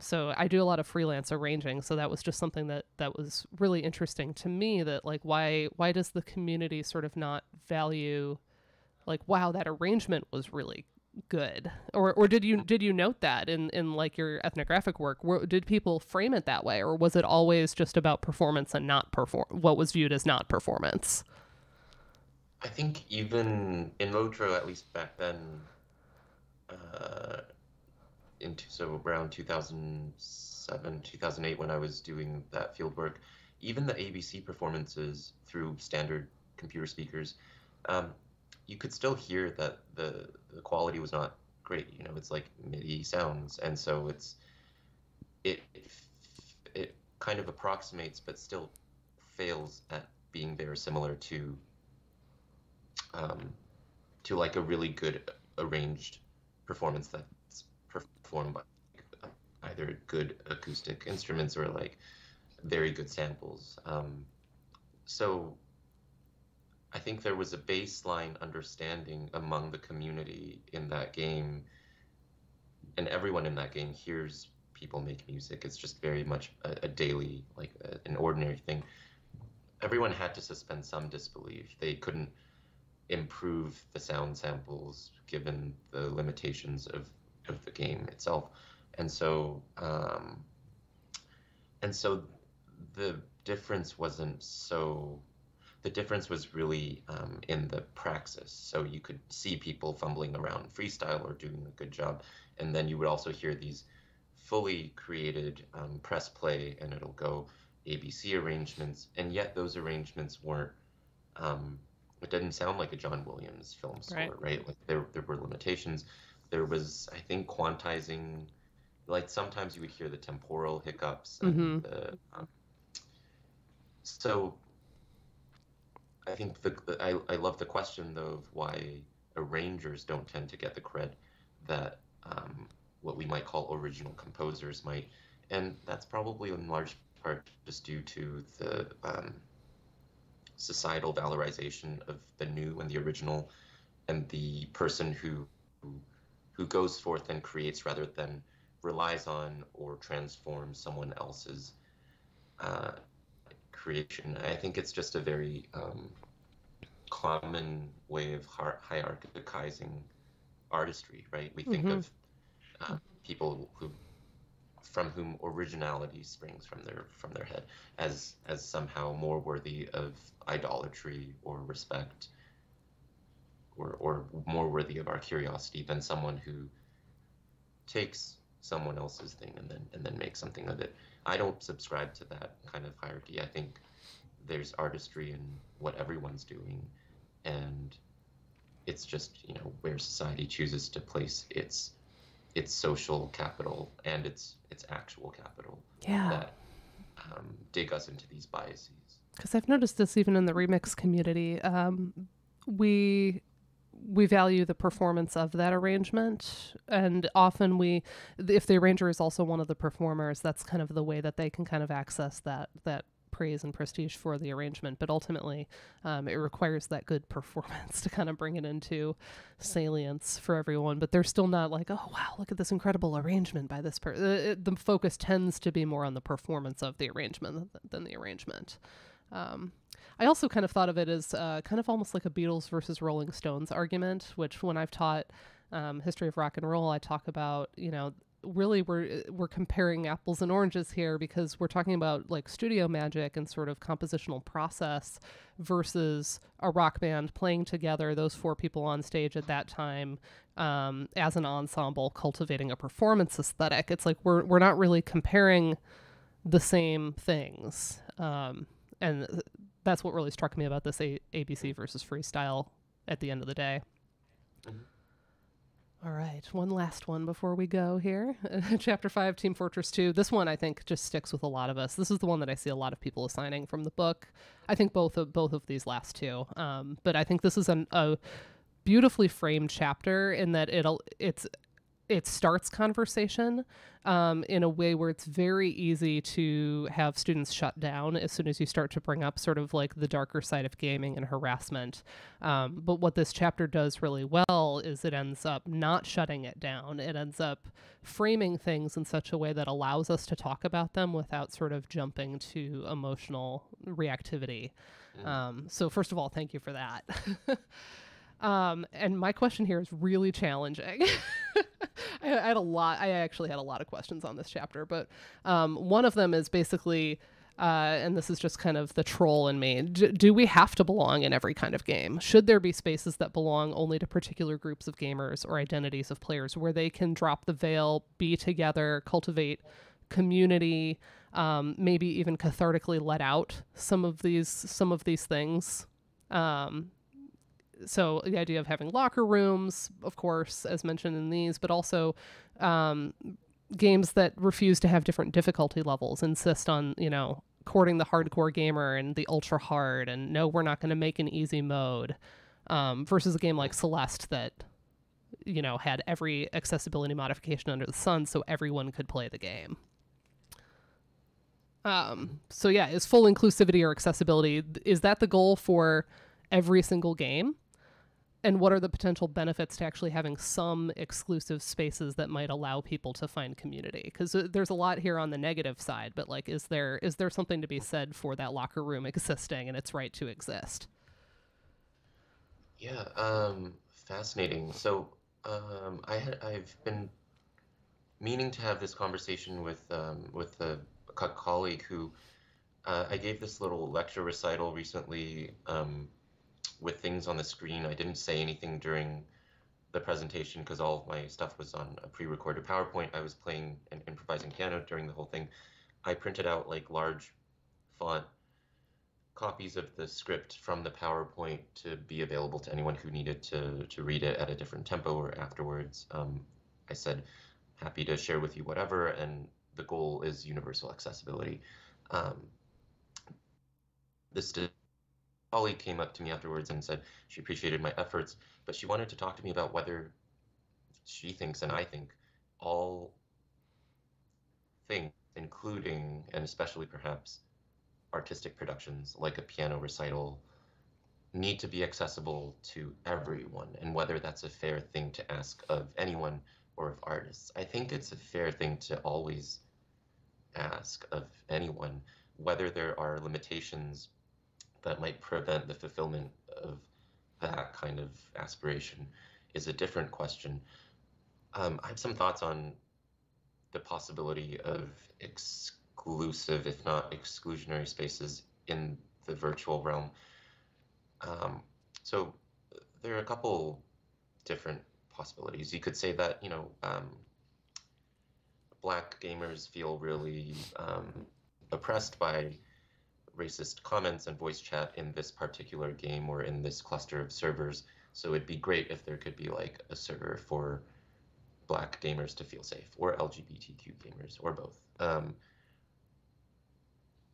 So I do a lot of freelance arranging. So that was just something that was really interesting to me, that like, why does the community sort of not value like, wow, that arrangement was really good? Or did you note that in like your ethnographic work? Did people frame it that way? Or was it always just about performance and not what was viewed as not performance? I think even in Motro, at least back then, uh, so around 2007, 2008, when I was doing that field work, even the ABC performances through standard computer speakers, um, you could still hear that the quality was not great. You know, it's like MIDI sounds, and so it it kind of approximates, but still fails at being very similar um, to like a really good arranged performance that's performed by either good acoustic instruments or like very good samples. So I think there was a baseline understanding among the community in that game, and everyone in that game hears people make music. It's just very much a daily, like an ordinary thing. Everyone had to suspend some disbelief. They couldn't improve the sound samples given the limitations of the game itself. And so and so the difference wasn't so the difference was really in the praxis. So you could see people fumbling around freestyle or doing a good job, and then you would also hear these fully created press play, and it'll go ABC arrangements, and yet those arrangements weren't it didn't sound like a John Williams film score, right? Like there were limitations. There was, I think, quantizing. Like sometimes you would hear the temporal hiccups, and so I think I love the question though of why arrangers don't tend to get the cred that what we might call original composers might, and that's probably in large part just due to the societal valorization of the new and the original, and the person who goes forth and creates rather than relies on or transforms someone else's creation. I think it's just a very common way of hierarchizing artistry, right? We think of people from whom originality springs from their head as somehow more worthy of idolatry or respect, or more worthy of our curiosity than someone who takes someone else's thing and then makes something of it. I don't subscribe to that kind of hierarchy. I think there's artistry in what everyone's doing, and it's just, you know, where society chooses to place its social capital and its actual capital that dig us into these biases. Because I've noticed this even in the remix community. We value the performance of that arrangement, and often if the arranger is also one of the performers, that's kind of the way that they can kind of access that praise and prestige for the arrangement. But ultimately, it requires that good performance to kind of bring it into salience for everyone. But they're still not like, oh wow, look at this incredible arrangement by this person. The focus tends to be more on the performance of the arrangement than the arrangement. I also kind of thought of it as kind of almost like a Beatles versus Rolling Stones argument, which when I've taught history of rock and roll, I talk about, you know, really we're comparing apples and oranges here, because we're talking about like studio magic and sort of compositional process versus a rock band playing together, those four people on stage at that time as an ensemble cultivating a performance aesthetic. It's like we're not really comparing the same things. And that's what really struck me about this ABC versus freestyle at the end of the day. All right, one last one before we go here. Chapter 5, Team Fortress 2. This one I think just sticks with a lot of us. This is the one that I see a lot of people assigning from the book. I think both of these last two. But I think this is a beautifully framed chapter in that it's it starts conversation in a way where it's very easy to have students shut down as soon as you start to bring up sort of like the darker side of gaming and harassment. But what this chapter does really well is it ends up not shutting it down. It ends up framing things in such a way that allows us to talk about them without sort of jumping to emotional reactivity. So first of all, thank you for that. And my question here is really challenging. I had a lot. I actually had a lot of questions on this chapter, but one of them is basically, and this is just kind of the troll in me. Do we have to belong in every kind of game? Should there be spaces that belong only to particular groups of gamers or identities of players where they can drop the veil, be together, cultivate community, maybe even cathartically let out some of these things? So the idea of having locker rooms, of course, as mentioned in these, but also games that refuse to have different difficulty levels, insist on, courting the hardcore gamer and the ultra hard, and no, we're not going to make an easy mode, versus a game like Celeste that, had every accessibility modification under the sun so everyone could play the game. So yeah, is full inclusivity or accessibility, is that the goal for every single game? And what are the potential benefits to actually having some exclusive spaces that might allow people to find community? Because there's a lot here on the negative side, but like, is there something to be said for that locker room existing and its right to exist? Yeah, fascinating. So, I've been meaning to have this conversation with a colleague who I gave this little lecture recital recently with things on the screen. I didn't say anything during the presentation because all of my stuff was on a pre-recorded PowerPoint. I was playing and improvising piano during the whole thing. I printed out like large font copies of the script from the PowerPoint to be available to anyone who needed to read it at a different tempo or afterwards. I said, happy to share with you whatever, and the goal is universal accessibility. This colleague came up to me afterwards and said she appreciated my efforts, but she wanted to talk to me about whether she thinks and I think all things, including and especially perhaps artistic productions like a piano recital, need to be accessible to everyone, and whether that's a fair thing to ask of anyone or of artists. I think it's a fair thing to always ask of anyone. Whether there are limitations that might prevent the fulfillment of that kind of aspiration is a different question. I have some thoughts on the possibility of exclusive, if not exclusionary, spaces in the virtual realm. So there are a couple different possibilities. You could say that, Black gamers feel really oppressed by racist comments and voice chat in this particular game or in this cluster of servers. So it'd be great if there could be like a server for Black gamers to feel safe, or LGBTQ gamers, or both.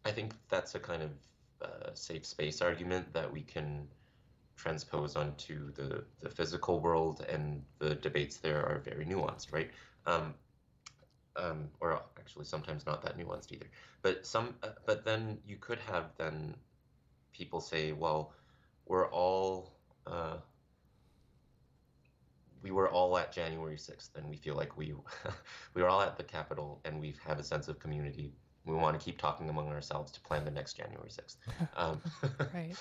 I think that's a kind of safe space argument that we can transpose onto the physical world, and the debates there are very nuanced, right? Or actually sometimes not that nuanced either. But then you could have then people say, well, we're all we were all at January 6th, and we feel like we were all at the Capitol, and we have a sense of community. We want to keep talking among ourselves to plan the next January 6th. Right.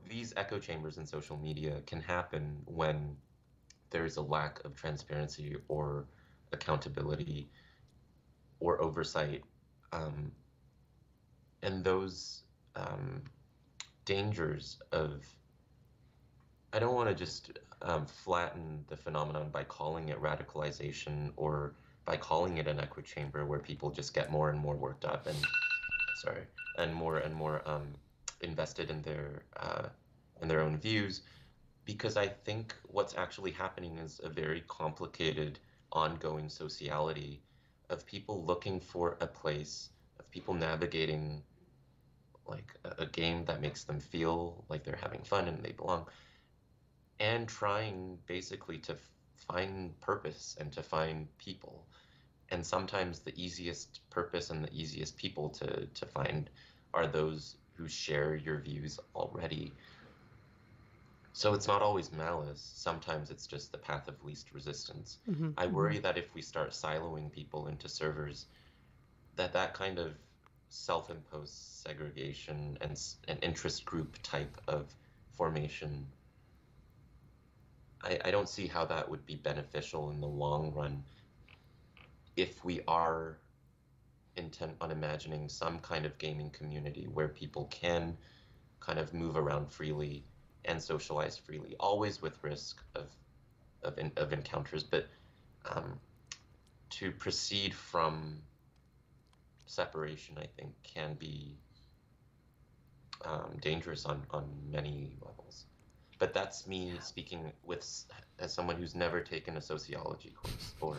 These echo chambers in social media can happen when there's a lack of transparency or accountability or oversight, and those dangers of, I don't want to just flatten the phenomenon by calling it radicalization or by calling it an echo chamber where people just get more and more worked up and more invested in their own views, because I think what's actually happening is a very complicated ongoing sociality of people looking for a place, of people navigating like a game that makes them feel like they're having fun and they belong, and trying basically to find purpose and to find people. And sometimes the easiest purpose and the easiest people to find are those who share your views already. So it's not always malice. Sometimes it's just the path of least resistance. I worry that if we start siloing people into servers, that kind of self-imposed segregation and an interest group type of formation, I don't see how that would be beneficial in the long run if we are intent on imagining some kind of gaming community where people can kind of move around freely and socialize freely, always with risk of encounters, but to proceed from separation, I think, can be dangerous on many levels. But that's me speaking as someone who's never taken a sociology course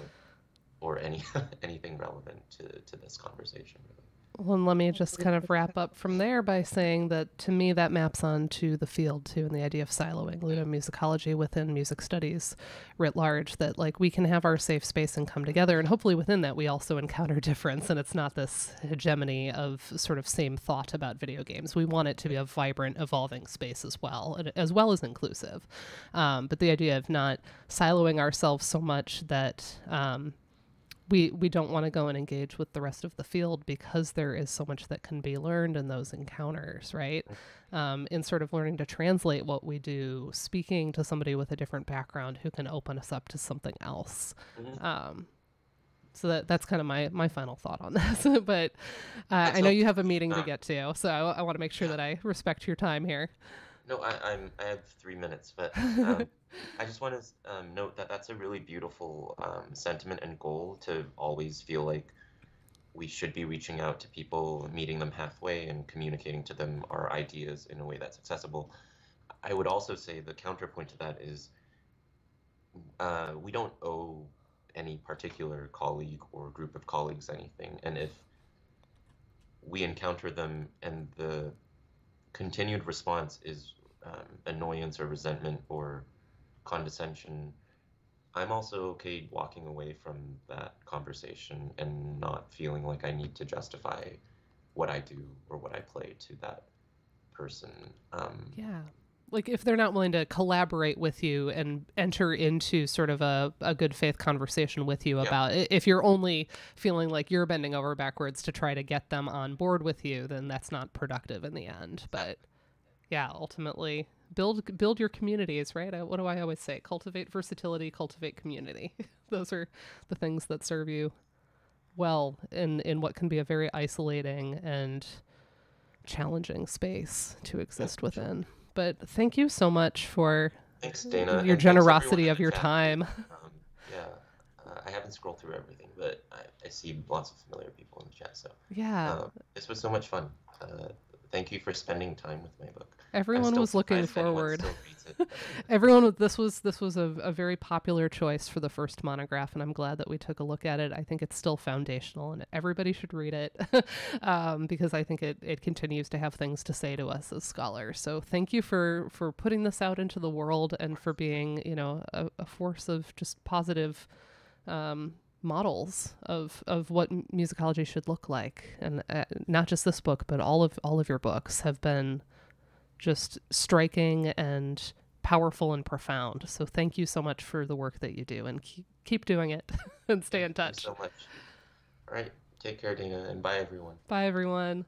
or anything relevant to this conversation, really. Well, and let me just kind of wrap up from there by saying that to me that maps onto the field too, and the idea of siloing ludomusicology within music studies writ large, that like we can have our safe space and come together, and hopefully within that we also encounter difference, and it's not this hegemony of sort of same thought about video games. We want it to be a vibrant, evolving space as well as inclusive. But the idea of not siloing ourselves so much that we don't want to go and engage with the rest of the field, because there is so much that can be learned in those encounters, right? In sort of learning to translate what we do, speaking to somebody with a different background who can open us up to something else. So that's kind of my final thought on this. But I know you have a meeting to get to, so I want to make sure that I respect your time here. No, I have 3 minutes, but I just want to note that that's a really beautiful sentiment and goal, to always feel like we should be reaching out to people, meeting them halfway, and communicating to them our ideas in a way that's accessible. I would also say the counterpoint to that is we don't owe any particular colleague or group of colleagues anything, and if we encounter them and the continued response is annoyance or resentment or condescension, I'm also okay walking away from that conversation and not feeling like I need to justify what I do or what I play to that person. Yeah. Like if they're not willing to collaborate with you and enter into sort of a good faith conversation with you about it, if you're only feeling like you're bending over backwards to try to get them on board with you, then that's not productive in the end. But yeah, ultimately build your communities, right? What do I always say? Cultivate versatility, cultivate community. Those are the things that serve you well in what can be a very isolating and challenging space to exist within. But thank you so much for Thanks, Dana, your generosity of your time. I haven't scrolled through everything, but I see lots of familiar people in the chat. So yeah, this was so much fun. Thank you for spending time with my book. Everyone was looking forward. This was a very popular choice for the first monograph, and I'm glad that we took a look at it. I think it's still foundational, and everybody should read it because I think it continues to have things to say to us as scholars. So thank you for putting this out into the world and for being, a force of just positive models of what musicology should look like. And not just this book, but all of your books have been just striking and powerful and profound. So thank you so much for the work that you do, and keep doing it and stay in touch. Thank you so much. All right. Take care, Dana, and bye, everyone. Bye, everyone.